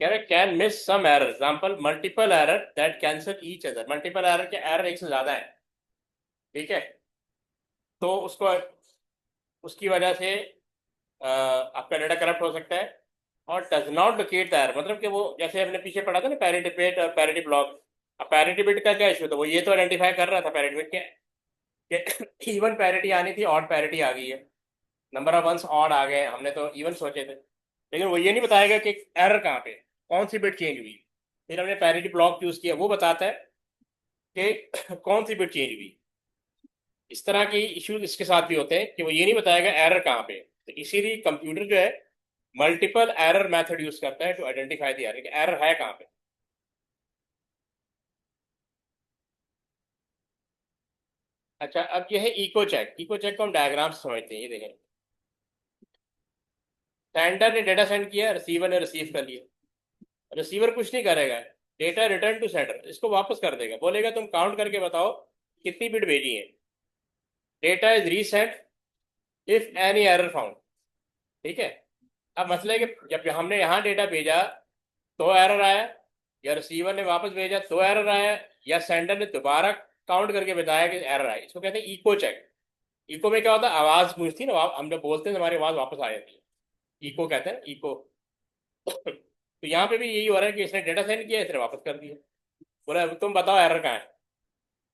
कह रहा है can miss some error, example multiple error that cancel each other, multiple error के एरर एक से ज्यादा है, ठीक है, तो उसको उसकी वजह से आपका डेटा करप्ट हो सकता है। और does not locate the error, मतलब कि वो जैसे हमने पीछे पढ़ा था ना पैरिटी बिट और पैरिटी ब्लॉक। अब पैरिटी बिट का क्या इशू था? वो ये तो आइडेंटिफाई कर रहा था पैरिटी बिट के इवन पैरिटी आनी थी, ऑड पैरिटी आ गई है, नंबर ऑफ वंस ऑड आ गए, हमने तो इवन सोचे थे, लेकिन वो ये नहीं बताएगा कि एरर कहाँ पे, कौन सी बिट चेंज हुई। फिर हमने पैरिटी ब्लॉक यूज किया, वो बताता है कि कौन सी बिट चेंज हुई। इस तरह के इश्यूज इसके साथ भी होते हैं कि वो ये नहीं बताएगा एरर कहाँ पे। तो इसीलिए कंप्यूटर जो है मल्टीपल एरर मेथड यूज करता है to identify the error, error है कहाँ पे। अच्छा, अब ये है इको चेक। इको चेक को हम डायग्राम से समझते हैं, ये देखें। सेंडर ने डेटा सेंड किया, रिसीवर ने रिसीव कर लिया। रिसीवर कुछ नहीं करेगा, डेटा रिटर्न टू सेंडर, इसको वापस कर देगा, बोलेगा तुम काउंट करके बताओ कितनी बिट भेजी है। Data is recent if any error found, ठीक है। अब मसला है कि जब हमने यहाँ डेटा भेजा तो एरर आया, या रिसीवर ने वापस भेजा तो एरर आया, या सेंडर ने दोबारा काउंट करके बताया कि एरर आया, इसको कहते हैं इको चेक। इको में क्या होता है? आवाज गूंजती है ना, हम जब बोलते हैं तो हमारी आवाज वापस आ जाती है, इको कहते हैं, इको। तो यहाँ पे भी यही हो रहा है कि इसने डेटा सेंड किया, इसने वापस कर दिया, बोला अब तुम बताओ एरर कहाँ है।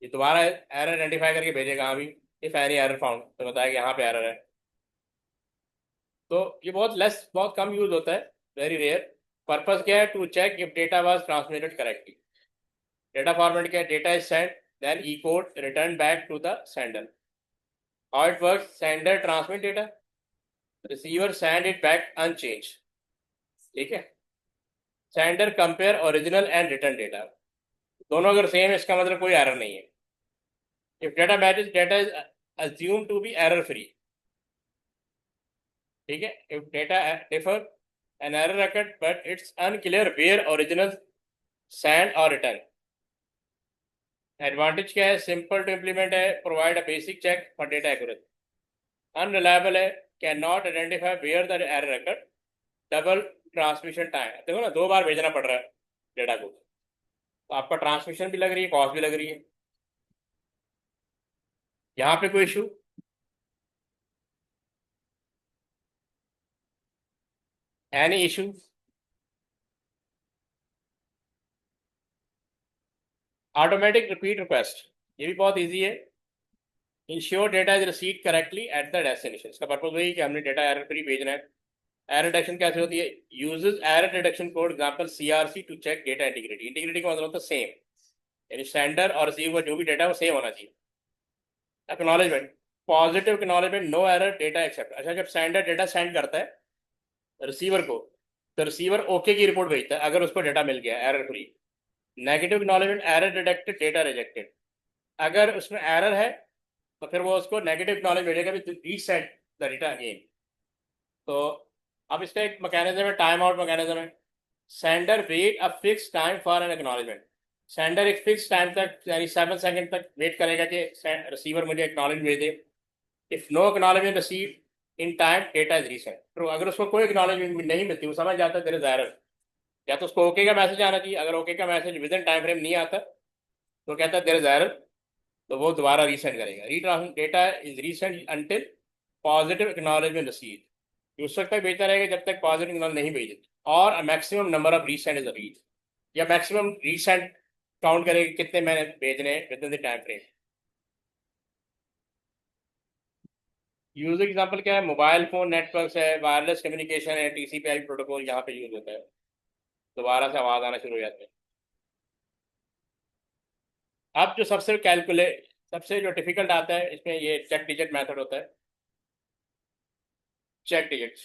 ये दोबारा एरर आइडेंटिफाई करके भेजेगा, अभी इफ एनी एरर फाउंड, तो बताया कि यहाँ पे एरर है। तो ये बहुत कम यूज होता है, वेरी रेयर। पर्पस क्या है? To check if data was transmitted correctly. Data format क्या है? Data is send, then e code return back to the sender. How it work? Sender transmit data, receiver send it back unchange, ठीक है। Sender compare original and return data, दोनों अगर same है इसका मतलब कोई एरर नहीं है। If data matches, data is assumed to be error free, ठीक है। If data differ, an error occurred but it's unclear where original send और return। एडवांटेज क्या है? सिंपल टू इम्प्लीमेंट है, provide a basic check for data accuracy. Unreliable है, can not identify where the error occurred, double transmission time, देखो ना, 2 बार भेजना पड़ रहा है डेटा को, तो आपका ट्रांसमिशन भी लग रही है, कॉस्ट भी लग रही है। यहाँ पे कोई issue? Any issue? Automatic repeat request, ये भी बहुत इजी है। Ensure data is receive correctly eight the destination, इसका पर्पज वही कि हमने डेटा एरर फ्री भेजना है। एरर डिटेक्शन कैसे होती है? Uses error detection code, example CRC, to check data integrity. Integrity का मतलब होता है सेम, यानी सेंडर और रिसीवर जो भी डेटा है वो सेम होना चाहिए। Acknowledgement, positive acknowledgement, no error data accept. अच्छा, जब सेंडर डेटा सेंड करता है रिसीवर को, तो रिसीवर ओके की रिपोर्ट भेजता है अगर उसको डेटा मिल गया error free. Negative acknowledgement, error detected, data rejected. अगर उसमें एरर है तो फिर वो उसको नेगेटिव नॉलेज भेजेगा भी, रीसेट द डेटा अगेन। तो अब इसका एक मैकेनिज्म है, टाइम आउट मैकेनिज्म है। Sender wait a fix time for an acknowledgement, sender एक फिक्स टाइम तक यानी 7 सेकंड तक वेट करेगा कि रिसीवर मुझे एक्नॉलेज भेज दे। If no acknowledgement receive in time, data is reset. तो अगर उसको कोई एक्नॉलेजमेंट नहीं मिलती, वो समझ जाता है देयर इज एरर, या तो उसको ओके का मैसेज आना चाहिए, अगर ओके का message with in time frame नहीं आता तो कहता है देयर इज एरर, तो वो दोबारा रीसेंड करेगा। Retransmit data is resend until positive acknowledgement receive, उस वक्त तक भेजता रहेगा जब तक पॉजिटिव एक्नॉलेज नहीं भेजे, और maximum number of resend is reach, या मैक्सिमम रीसेंड काउंट करेगा कितने मैंने भेजने with in the time frame. Use example क्या है, मोबाइल फोन नेटवर्क है, वायरलेस कम्युनिकेशन है, टीसीपी/आईपी प्रोटोकॉल यहाँ पे यूज होता है, दोबारा से आवाज आना शुरू हो जाती है। अब जो सबसे जो डिफिकल्ट आता है इसमें, ये चेक डिजिट मेथड होता है। चेक डिजिट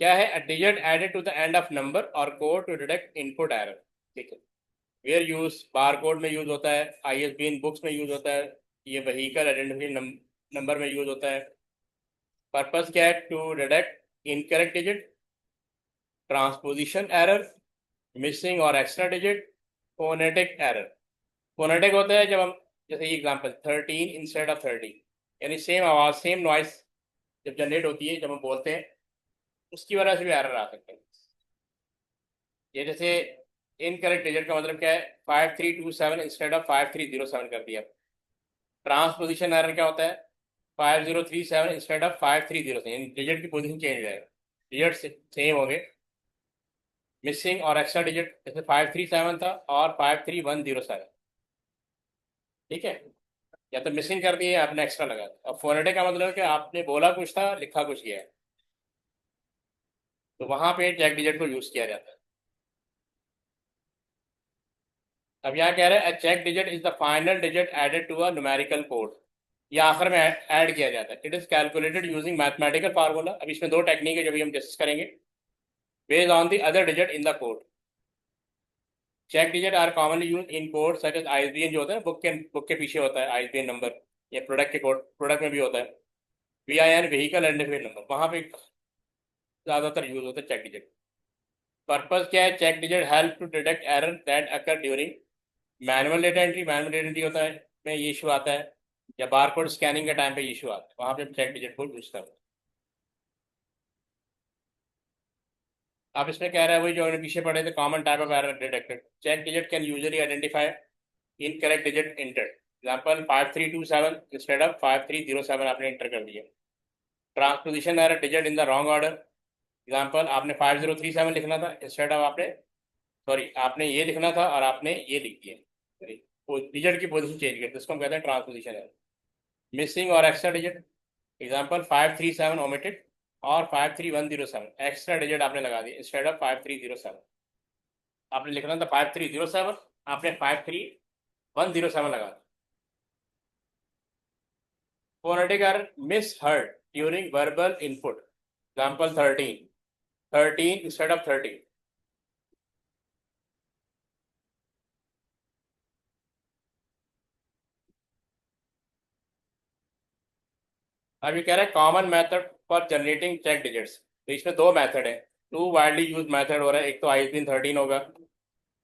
क्या है? A digit added to the end of number और code to detect input error. ठीक है, वेयर यूज बार कोड में यूज होता है, आईएसबीएन बुक्स में यूज होता है, ये व्हीकल आइडेंटिफिकेशन नंबर में यूज होता है। पर्पस क्या है? To detect incorrect digit, transposition error, missing और extra digit, phonetic error. Phonetic होता है जब हम, जैसे ये एग्जांपल 13 इंस्टेड ऑफ 30, यानी सेम आवाज सेम नॉइस जब जनरेट होती है जब हम बोलते हैं, उसकी वजह से भी एरर आ सकते हैं। ये जैसे इनकरेक्ट डिजिट का मतलब क्या है? 5327 इंस्टेड ऑफ 5307 कर दिया। ट्रांसपोजिशन एरर क्या होता है? 5037 इंस्टेड ऑफ 5307, यानी डिजिट की पोजीशन चेंज हो जाएगा, डिजिट सेम हो गए। मिसिंग और एक्स्ट्रा डिजिट, जैसे 537 था और 53107, ठीक है, या तो मिसिंग कर दिए आपने, एक्स्ट्रा लगा दिया। अब फोनेटिक का मतलब है कि आपने बोला कुछ था, लिखा कुछ गया है, तो वहां पे चेक डिजिट को यूज किया जाता है। अब यहाँ कह रहे हैं check digit is the final digit added to a numerical code, ये आखिर में ऐड किया जाता है। It is calculated using mathematical formula. अब इसमें दो टेक्निक है जो भी हम डिस्कस करेंगे, based on the other digit in the code. Check digit are commonly use in code such as ISBN, जो होता है बुक के पीछे होता है आईएसबीएन नंबर, ये प्रोडक्ट के कोड, प्रोडक्ट में भी होता है। वीआईएन व्हीकल आइडेंटिफिकेशन नंबर, वहां पे ज्यादातर यूज होता है चेक डिजिट। पर्पस क्या है? Check digit help to detect error that occur during manual data entry. Manual data entry होता है में ये इशू आता है, या बारकोड स्कैनिंग के टाइम पे इशू आता है, वहां पे चेक डिजिट को यूज करते हैं। आप इसमें कह रहे हैं वही जो हमने पीछे पढ़े थे, common type of error detected. Check digit can usually identify incorrect digit enter, example 5327 instead of 5307 आपने इंटर कर दिया। Transposition error, digit in the wrong order, example आपने 5037 लिखना था इंस्टेड ऑफ आपने, सॉरी आपने ये लिखना था और आपने ये लिख दिया, डिजिट की पोजीशन चेंज कर, जिसको हम कहते हैं ट्रांसपोजिशन एरर। मिसिंग और एक्स्ट्रा डिजिट, एग्जाम्पल 537 ओमिटेड और 53107, एक्स्ट्रा डिजिट आपने लगा दिया इंस्टेड ऑफ 5307। आपने लिखना था 5307, आपने 53107 लगा दिया। Phonetic error, misheard during verbal input, example 13 instead of 30। अब ये कह रहा है common method for generating check digits, तो इसमें दो मेथड है। टू वाइडली यूज मेथड हो रहा है, एक तो आईएसबीएन 13 होगा,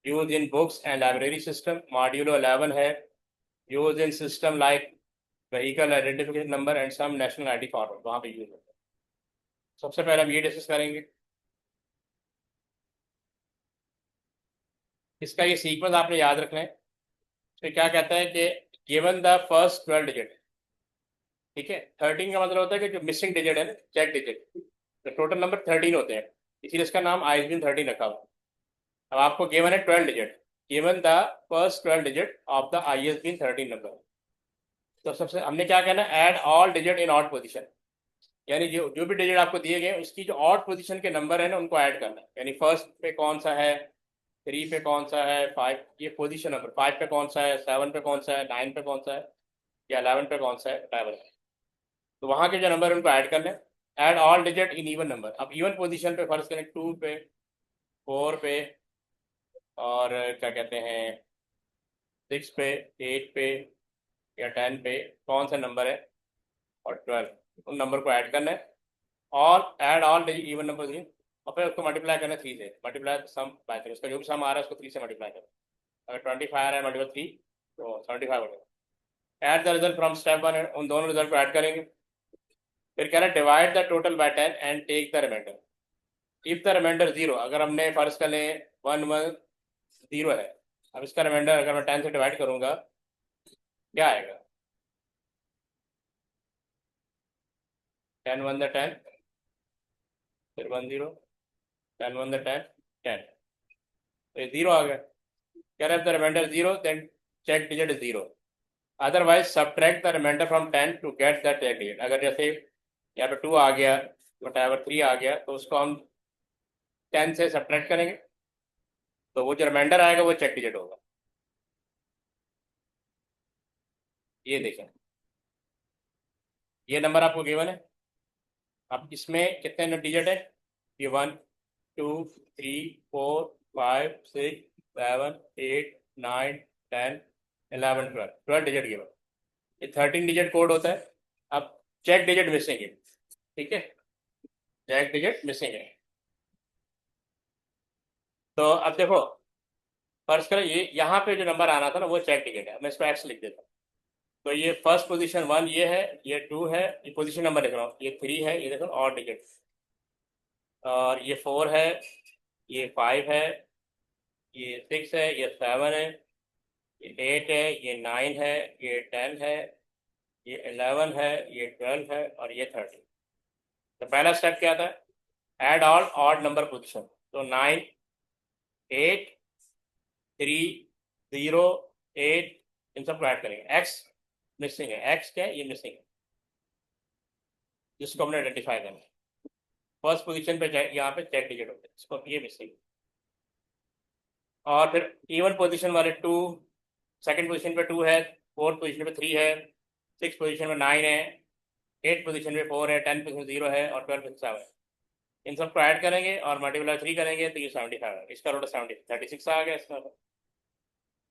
use in books and library system. Modulo 11 है, use in system like vehicle identification number and some national ID format, वहाँ पे यूज होता है। सबसे पहले हम ये डिस्कस करेंगे, इसका ये सीक्वेंस आपने याद रखना है। तो क्या कहता है कि गिवन द फर्स्ट 12 डिजिट, ठीक है, 13 का मतलब होता है कि जो मिसिंग डिजिट है ना, चेक डिजिट, तो टोटल नंबर 13 होते हैं, इसीलिए इसका नाम आईएसबीएन 13 रखा हुआ। अब आपको गिवन है 12 digit, given the first 12 digit of the ISBN 13 number. तो सबसे हमने क्या कहना है, add all digit in odd position, यानी जो जो भी डिजिट आपको दिए गए उसकी जो ऑड पोजीशन के नंबर है ना उनको ऐड करना है। यानी फर्स्ट पे कौन सा है, 3 पे कौन सा है, 5, ये पोजीशन नंबर, 5 पे कौन सा है, 7 पे कौन सा है, 9 पे कौन सा है, या 11 पे कौन सा है, whatever है। तो वहाँ के जो नंबर है उनको ऐड कर लें। Add all digit in even number, अब इवन पोजीशन पे फर्ज करें 2 पे, 4 पे, और क्या कहते हैं 6 पे, 8 पे, या 10 पे कौन सा नंबर है, और 12, उन नंबर को ऐड करना है। और ऐड ऑल इवन नंबर, और फिर उसको मल्टीप्लाई करना है 3 से, मल्टीप्लाई सम बाय 3, उसका जो भी सम आ रहा है उसको 3 से मल्टीप्लाई करना। अगर 25 आ रहा है मल्टीप्लाई 3, तो 75 हो जाएगा। Add the result from step 1, उन दोनों रिजल्ट को ऐड करेंगे। फिर कह रहा है divide the total by 10 and take the reminder. If the reminder 0, अगर हमने फर्ज कर लें 1 1 0 है, अब इसका रिमाइंडर अगर मैं 10 से डिवाइड करूंगा क्या आएगा, 10 1 द 10, फिर 1 0, 10 1 द 10, 10, तो ये 0 आ गया। कह रहा है the reminder 0 then check digit is 0, otherwise subtract the reminder from 10 to get the check digit. अगर जैसे या तो 2 आ गया, वट 3 आ गया, तो उसको हम 10 से सब्ट्रैक्ट करेंगे, तो वो जो रिमाइंडर आएगा वो चेक डिजिट होगा। ये देखें, ये नंबर आपको गिवन है। अब इसमें कितने डिजिट है? ये 1 2 3 4 5 6 7 8 9 10 11 12 डिजिट गिवन। ये 13 डिजिट कोड होता है। अब चेक डिजिट मिसिंग है, ठीक है, चेक डिजिट मिसिंग है। तो अब देखो, फर्ज करो ये यहाँ पे जो नंबर आना था ना वो चेक डिजिट है, मैं इसको एक्स लिख देता हूँ। तो ये फर्स्ट पोजीशन 1 ये है, ये 2 है, ये पोजीशन नंबर लिख रहा हूँ, ये 3 है, ये देखो और डिजिट, और ये 4 है, ये 5 है, ये 6 है, ये 7 है, ये 8 है, ये 9 है, ये 10 है, ये 11 है, ये 12 है, और ये 13। तो पहला स्टेप क्या था? Add all odd number position. तो 9 8 3 0 8, इन सबको ऐड करेंगे। एक्स मिसिंग है, एक्स क्या है? ये मिसिंग है, जिसको हमने आइडेंटिफाई करना है। फर्स्ट पोजीशन पे यहाँ पे चेक डिजिट होते हैं, इसको ये मिसिंग। और फिर इवन पोजीशन वाले 2, सेकंड पोजीशन पे 2 है, फोर्थ पोजीशन पे 3 है, सिक्स पोजीशन पे 9 है, एट पोजीशन पे 4 है, 10 पोजीशन 0 है, और 12 पोजीशन 7 है। इन सबको ऐड करेंगे और मल्टीप्लाई 3 करेंगे तो ये 75 है। इसका रोट 36 आ गया इसका।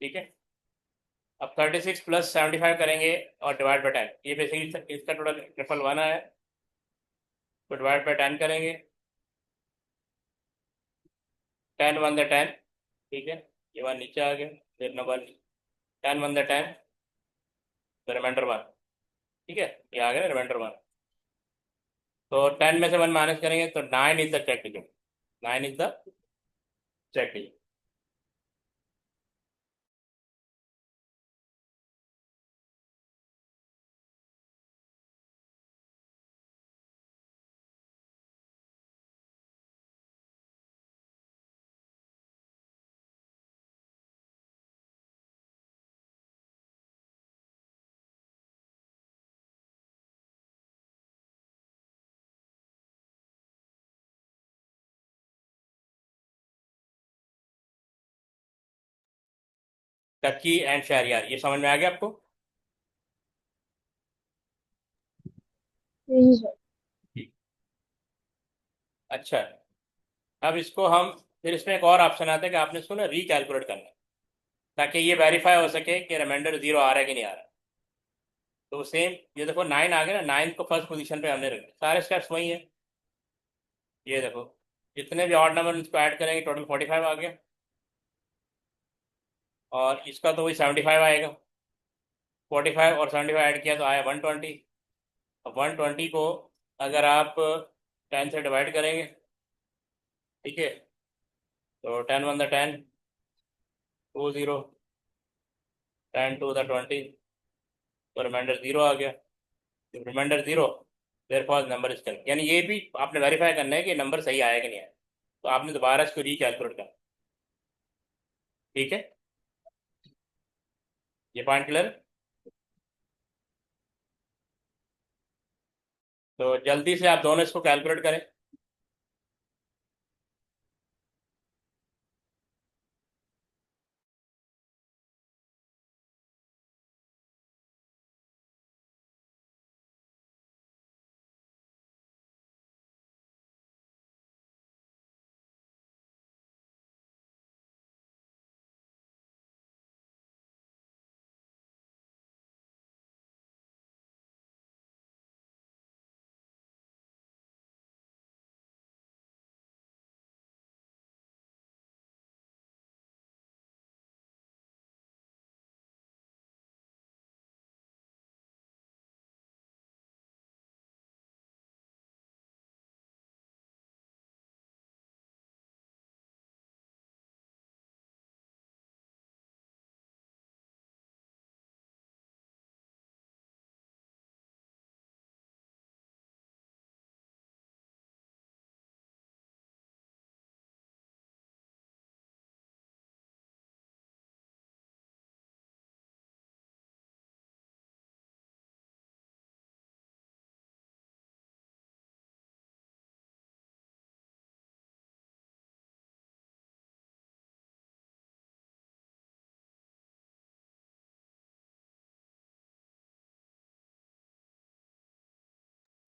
ठीक है, अब 36 प्लस 75 करेंगे और डिवाइड बाई 10, ये बेसिकली इसका टोटल 111 है। तो डिवाइड बाई 10 करेंगे, 10 1 द 10, ठीक है, ये वन नीचे आ गया, फिर नंबर 10 1 द 10, तो रिमाइंडर 1, ठीक है, ये आ गया रिमाइंडर 1। तो 10 में से 1 माइनस करेंगे तो 9 is the check digit, 9 is the check digit. Takki and Shahriyar, ये समझ में आ गया आपको? जी सर। अच्छा, अब इसको हम, फिर इसमें एक और ऑप्शन आता है कि आपने इसको ना रिकैलकुलेट करना है, ताकि ये वेरीफाई हो सके कि रिमाइंडर 0 आ रहा है कि नहीं आ रहा है। तो सेम, ये देखो 9 आ गया ना, 9 को फर्स्ट पोजीशन पे हमने रखा, सारे स्टेप्स वही है। ये देखो, जितने भी ऑड नंबर इसको ऐड करेंगे टोटल 45 आ गया, और इसका तो वही 75 आएगा। 45 और 75 ऐड किया तो आया 120। अब 120 को अगर आप 10 से डिवाइड करेंगे, ठीक है, तो 10 1 द 10, 2 0, 10 2 द 20, तो रिमाइंडर 0 आ गया। Reminder 0, therefore number is correct, यानी ये भी आपने वेरीफाई करना है कि नंबर सही आया कि नहीं आया। तो आपने दोबारा इसको रिकैलकुलेट करना, ठीक है, ये पॉइंट क्लियर। तो जल्दी से आप दोनों इसको कैलकुलेट करें।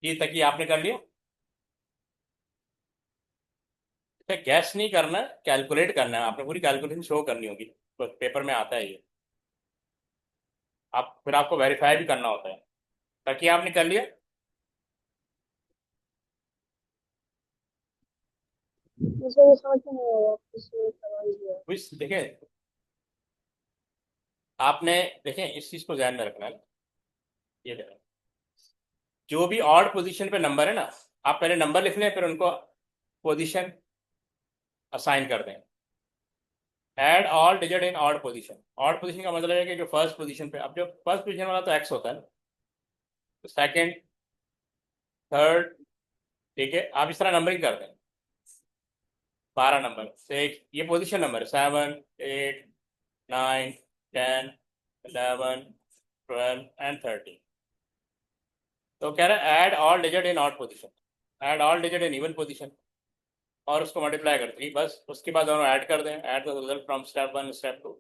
ये तक ही आपने कर लिया। गैस नहीं करना, कैलकुलेट करना है आपने, पूरी कैलकुलेशन शो करनी होगी, तो पेपर में आता है ये। आप फिर आपको वेरीफाई भी करना होता है। ताकि आपने कर लिया। मुझे ये समझ में नहीं आया किसने सवाल दिया है। कुछ देखें आपने, देखें इस चीज को ध्यान में रखना है। ये देखें, जो भी ऑड पोजीशन पे नंबर है ना, आप पहले नंबर लिख लें फिर उनको पोजीशन असाइन कर दें। Add all digit in odd position. Odd position का मतलब है कि जो फर्स्ट पोजीशन पे, अब जो फर्स्ट पोजीशन वाला तो एक्स होता है ना, तो सेकंड, थर्ड, ठीक है, आप इस तरह नंबरिंग कर दें। 12 नंबर से ये पोजीशन नंबर 7, 8, 9, 10, 11, 12 एंड 13। तो कह रहा है add all digit in odd position, add all digit in even position, और उसको मल्टीप्लाई कर दी बस। उसके बाद दोनों ऐड कर दें, add the result from step 1 step 2,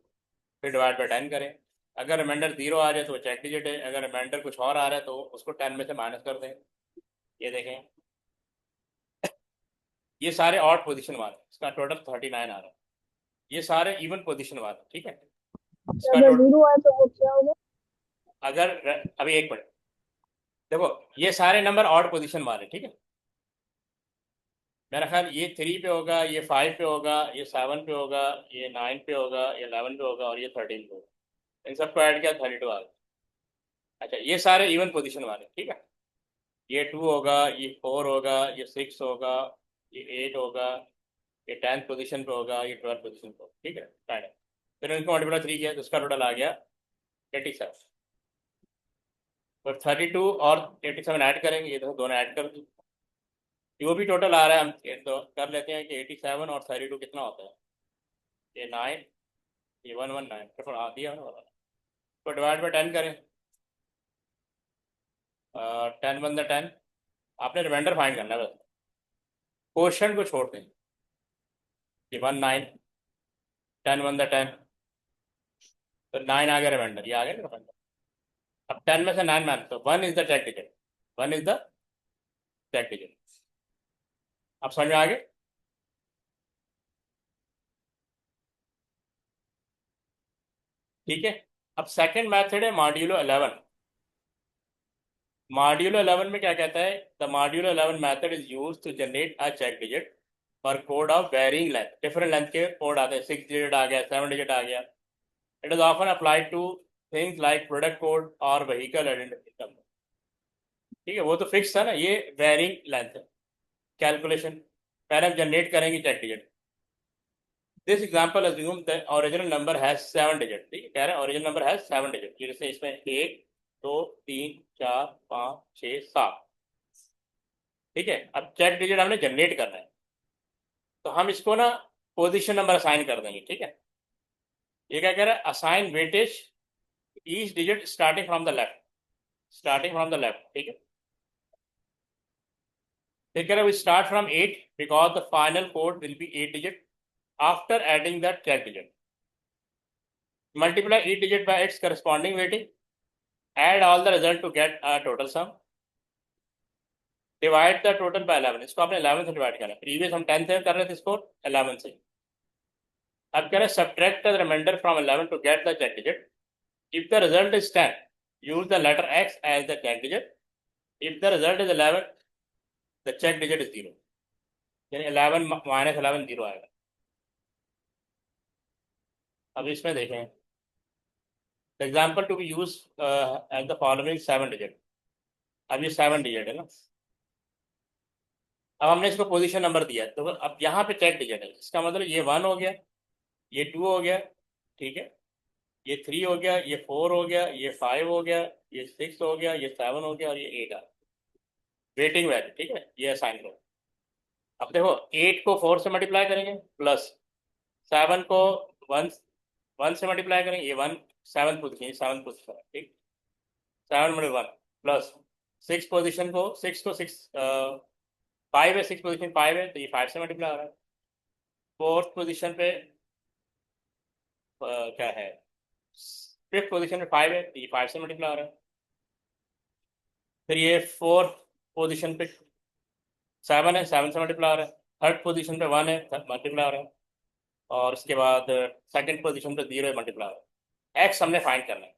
फिर डिवाइड बाई 10 करें। अगर रिमाइंडर 0 आ जाए तो वो चेक डिजिट है, अगर रिमाइंडर कुछ और आ रहा है तो उसको 10 में से माइनस कर दें। ये देखें, ये सारे ऑड पोजीशन वाले, इसका टोटल 39 आ रहा है। ये सारे इवन पोजीशन वाले, ठीक है। तो इसका अगर टोटल, जीरो आए तो वो क्या होगा? अगर अभी एक मिनट, देखो ये सारे नंबर ऑड पोजीशन वाले, ठीक है। मेरा ख्याल ये 3 पे होगा, ये 5 पे होगा, ये 7 पे होगा, ये 9 पे होगा, ये 11 पे होगा और ये 13 पे होगा। इन सबको ऐड किया 32 आ गया। अच्छा, ये सारे इवन पोजीशन वाले, ठीक है। ये 2 होगा, ये 4 होगा, ये 6 होगा, ये 8 होगा, ये 10th पोजीशन पे होगा, ये 12th पोजीशन पे होगा, ठीक है, फाइन। फिर इनको मल्टीप्लाई 3 किया तो इसका टोटल आ गया 87। और 32 और 87 ऐड करेंगे, ये तो दोनों ऐड कर दी। जो भी टोटल आ रहा है हम ये तो कर लेते हैं कि 87 और 32 कितना होता है। ये 9, ये 119 ट्रिपल आ दिया ना वाला। तो डिवाइड बाई 10 करें। 10 1 10। आपने रिमाइंडर फाइंड करना है बस, क्वेश्चन को छोड़ दें। ये 19, 10 1 10, तो 9 आ गया रिमाइंडर, ये आ गया ना रिमाइंडर। अब 10 में से 9 मान तो 1 is the check digit, 1 is the check digit. आप समझ में आ गए। ठीक है। अब सेकंड मेथड है मॉड्यूलो 11। मॉड्यूलो 11 में क्या कहता है, the modulo 11 method is use to generate a check digit for code of varying length. Different length के कोड आते हैं, 6 डिजिट आ गया, 7 डिजिट आ गया। It is often applied two things like product code और व्हीकल आइडेंटिटी नंबर। ठीक है, वो तो फिक्स है ना, ये वेरिंग लेंथ है। कैलकुलेशन पहले हम जनरेट करेंगे check digit. This example assume the original number has 7 digit. ठीक है, कह रहे हैं ओरिजिनल नंबर हैज 7 डिजिट, जैसे इसमें 1 2 3 4 5 6 7। ठीक है, अब चेक डिजिट हमने जनरेट करना है, तो हम इसको ना पोजीशन नंबर असाइन कर देंगे। ठीक है, ये क्या कह रहा है, assign weightage each digit starting from the left, starting from the left. ठीक है, फिर कह रहा है we start from 8 because the final code will be 8 digit after adding the check digit. Multiply each digit by its corresponding weighting, add all the result to get a total sum, divide the total by 11। इसको आपने 11 से divide करना है, previous हम 10 से कर रहे थे, इसको 11 से। अब कह रहे हैं subtract the reminder from 11 to get the check digit. If the result is 10, use the letter x as the check digit. If the result is 11, the check digit is 0, यानी 11 माइनस 11 0 आएगा। अब इसमें देखें, the example to be use as the following 7 digit. अब ये 7 digit है ना, अब हमने इसको पोजीशन नंबर दिया है, तो अब यहाँ पे चेक डिजिट है, इसका मतलब ये 1 हो गया, ये 2 हो गया, ठीक है, ये 3 हो गया, ये 4 हो गया, ये 5 हो गया, ये 6 हो गया, ये 7 हो गया और ये 8 आ गया। वेटिंग वैल्यू, ठीक है, ये असाइन करो। अब देखो 8 को 4 से मल्टीप्लाई करेंगे, प्लस 7 को 1 1 से मल्टीप्लाई करेंगे, ये 1 7 पोजिशन, 7 पोजिशन, ठीक, 7 मल्टी 1, प्लस 6 पोजिशन को 6 को 6 5 है, 6 पोजिशन 5 है, तो ये 5 से मल्टीप्लाई हो रहा है। फोर्थ पोजिशन पे क्या है, फिफ्थ पोजिशन पे 5 है, तो ये 5 से मल्टीप्लाई हो रहा है। फिर ये फोर्थ पोजीशन पे 7 है, 7 से मल्टीप्लाई हो रहा है। थर्ड पोजीशन पे 1 है, मल्टीप्लाई हो रहा है। और उसके बाद सेकंड पोजीशन पे 0 है, मल्टीप्लाई हो रहा है। एक्स हमने फाइंड करना है।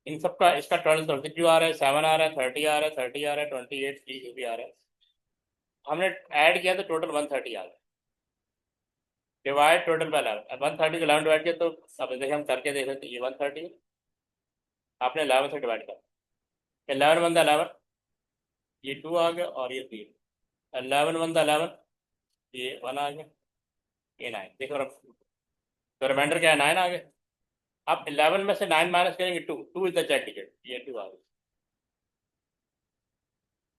इन सब का इसका टोटल 32 आ रहा है, 7 आ रहा है, 30 आ रहा है, 30 आ रहा है, 28 जो भी आ रहा है। हमने ऐड किया तो टोटल 130 आ गया। डिवाइड टोटल बाय 11, 130 को 11 डिवाइड किया तो अब देखिए हम करके देख रहे थे, ये 130 आपने 11 से डिवाइड कर, 11 वन 11, ये 2 आ गया और ये 3, 11 वन 11, ये 1 आ गया, ये 9। देखो तो रिमाइंडर क्या है, 9 आ गया। अब 11 में से 9 माइनस करेंगे, 2, 2 इज द चेक टिकट, ये 2 आ गया।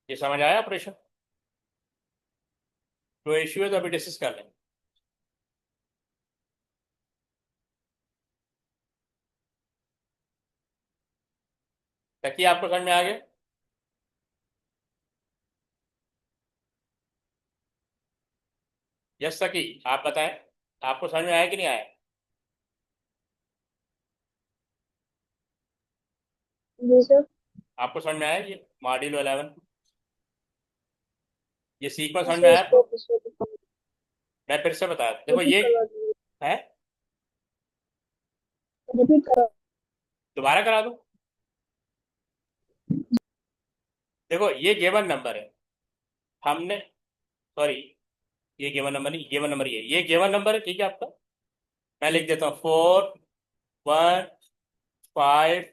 ये समझ आया ऑपरेशन? तो इश्यू है तो अभी डिस्कस कर लेंगे। ताकि आपको समझ में आ गया। यस सकी, आप बताएं, आपको समझ में आया कि नहीं आया? जी सर। आपको समझ में आया ये मॉड्यूल 11, ये सीक्वेंस हाँ समझ में सर, आया इसको आपको? मैं फिर से बता, देखो रिपीट ये करवा दीजिए। है, रिपीट करा। दोबारा करा दूं? देखो ये गिवन नंबर है, हमने, सॉरी, ये गिवन नंबर नहीं, गिवन नंबर ये गिवन नंबर है, ठीक है आपका। मैं लिख देता हूँ 4 1 5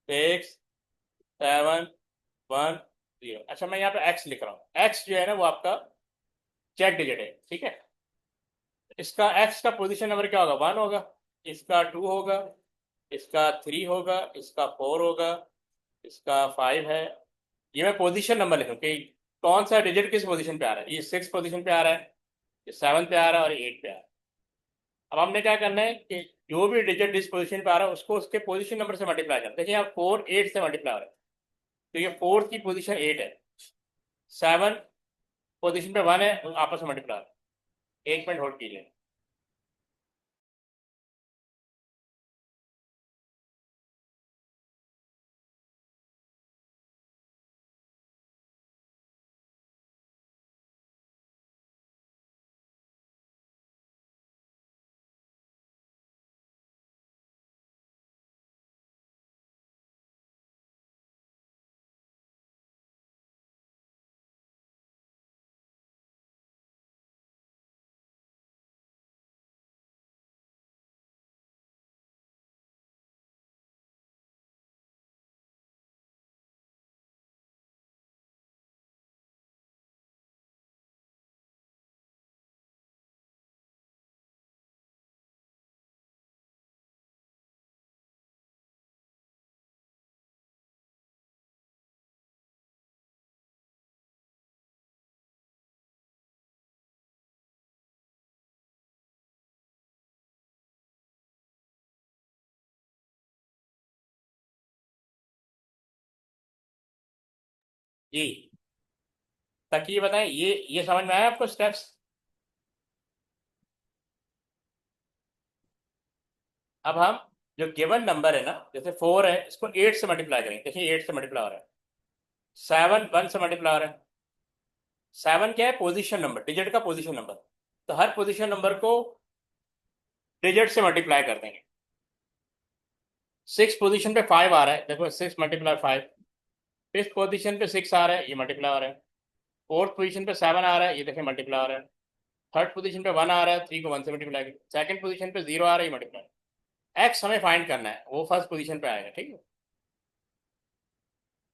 6 7 1 0। अच्छा मैं यहाँ पे एक्स लिख रहा हूँ, एक्स जो है ना वो आपका चेक डिजिट है, ठीक है। इसका एक्स का पोजीशन नंबर क्या होगा, 1 होगा, इसका 2 होगा, इसका 3 होगा, इसका 4 होगा, इसका 5 है। ये मैं पोजीशन नंबर लिखूँ कि कौन सा डिजिट किस पोजीशन पे आ रहा है। ये 6 पोजीशन पे आ रहा है, ये 7 पे आ रहा है और ये 8 पे आ रहा है। अब हमने क्या करना है कि जो भी डिजिट जिस पोजीशन पे आ रहा है उसको उसके पोजीशन नंबर से मल्टीप्लाई करना है। देखिए यहाँ 4 8 से मल्टीप्लाई हो रहा है, तो ये 4 की पोजीशन 8 है, 7 पोजीशन पे 1 है, आपस में मल्टीप्लाई हो रहा है। एक मिनट होल्ड कीजिए। जी, ताकि ये बताएं, ये समझ में आया आपको स्टेप्स? अब हम जो गिवन नंबर है ना, जैसे 4 है, इसको 8 से मल्टीप्लाई करेंगे। देखिए 8 से मल्टीप्लाई हो रहा है, 7 1 से मल्टीप्लाई हो रहा है। 7 क्या है, पोजीशन नंबर, डिजिट का पोजीशन नंबर, तो हर पोजीशन नंबर को डिजिट से मल्टीप्लाई कर देंगे। 6 पोजीशन पे 5 आ रहा है, देखो 6 मल्टीप्लाई 5। फिफ्थ पोजीशन पे 6 आ रहा है, ये मल्टीप्लाई हो रहा है। फोर्थ पोजीशन पे 7 आ रहा है, ये देखिए मल्टीप्लाई हो रहा है। थर्ड पोजीशन पे 1 आ रहा है, 3 को 1 से मल्टीप्लाई। सेकंड पोजीशन पे 0 आ रहा है, ये मल्टीप्लाई। एक्स हमें फाइंड करना है, वो फर्स्ट पोजीशन पे आएगा, ठीक है।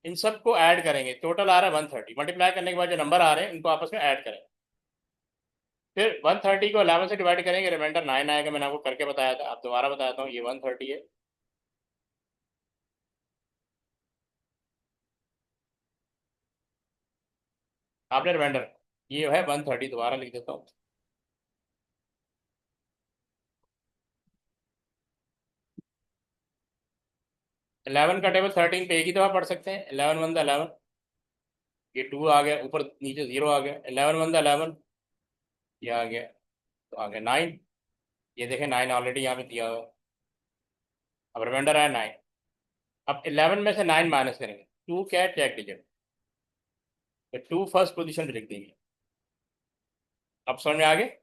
इन सबको ऐड करेंगे, टोटल आ रहा है 130। मल्टीप्लाई करने के बाद जो नंबर आ रहे हैं इनको आपस में ऐड करें। फिर 130 को 11 से डिवाइड करेंगे, रिमाइंडर 9 आएगा। मैंने आपको करके बताया था, अब दोबारा बताता हूँ, ये 130 है। आपने रिमाइंडर, ये है 130, दोबारा लिख देता हूँ। 11 का टेबल 13 पे एक ही दफा पढ़ सकते हैं। 11 वन द 11, ये 2 आ गया, ऊपर नीचे 0 आ गया। 11 वन द 11, ये आ गया, तो आ गया 9। ये देखें 9 ऑलरेडी यहाँ पे दिया हुआ है। अब रिमाइंडर आया 9। अब 11 में से 9 माइनस करेंगे, 2 क्या है, चेक डिजिट, तो 2 फर्स्ट पोजीशन पे लिख देंगे। अब समझ में आ गए?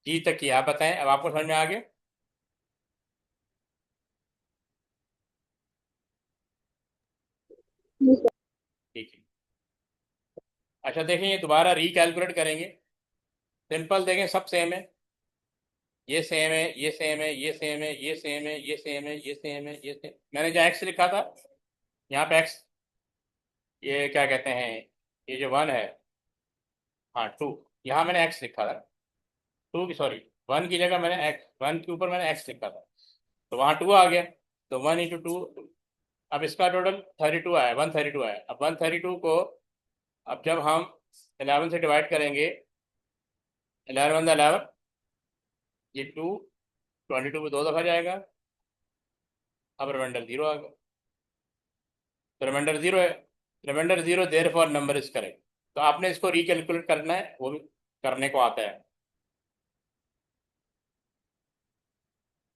जी तक की आप बताएं, अब आपको समझ में आ गया? जी सर। ठीक है। अच्छा देखें, ये दोबारा रिकैलकुलेट करेंगे। सिंपल देखें, सब सेम है। ये सेम है, ये सेम है, ये सेम है, ये सेम है, ये सेम है, ये सेम है, ये सेम। मैंने जो एक्स लिखा था, यहाँ पे एक्स, ये क्या कहते हैं, ये जो 1 है, हाँ 2, यहाँ मैंने एक्स लिखा था। 2 की, सॉरी, 1 की जगह मैंने एक्स, 1 के ऊपर मैंने एक्स लिखा था, तो वहाँ 2 आ गया। तो 1 × 2। अब इसका टोटल 32 आया, 132 आया। अब 132 को, अब जब हम 11 से डिवाइड करेंगे, 11 × 11, ये 2, 22 में 2 दफ़ा जाएगा। अब रिमाइंडर 0 आ गया, तो रिमाइंडर 0 है। Reminder 0, therefore number is correct. तो आपने इसको रिकैलकुलेट करना है, वो भी करने को आता है।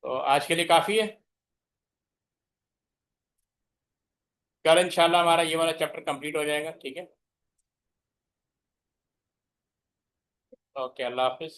तो आज के लिए काफ़ी है। कल इंशाल्लाह हमारा ये वाला चैप्टर कंप्लीट हो जाएगा, ठीक है। ओके, अल्लाह हाफिज़।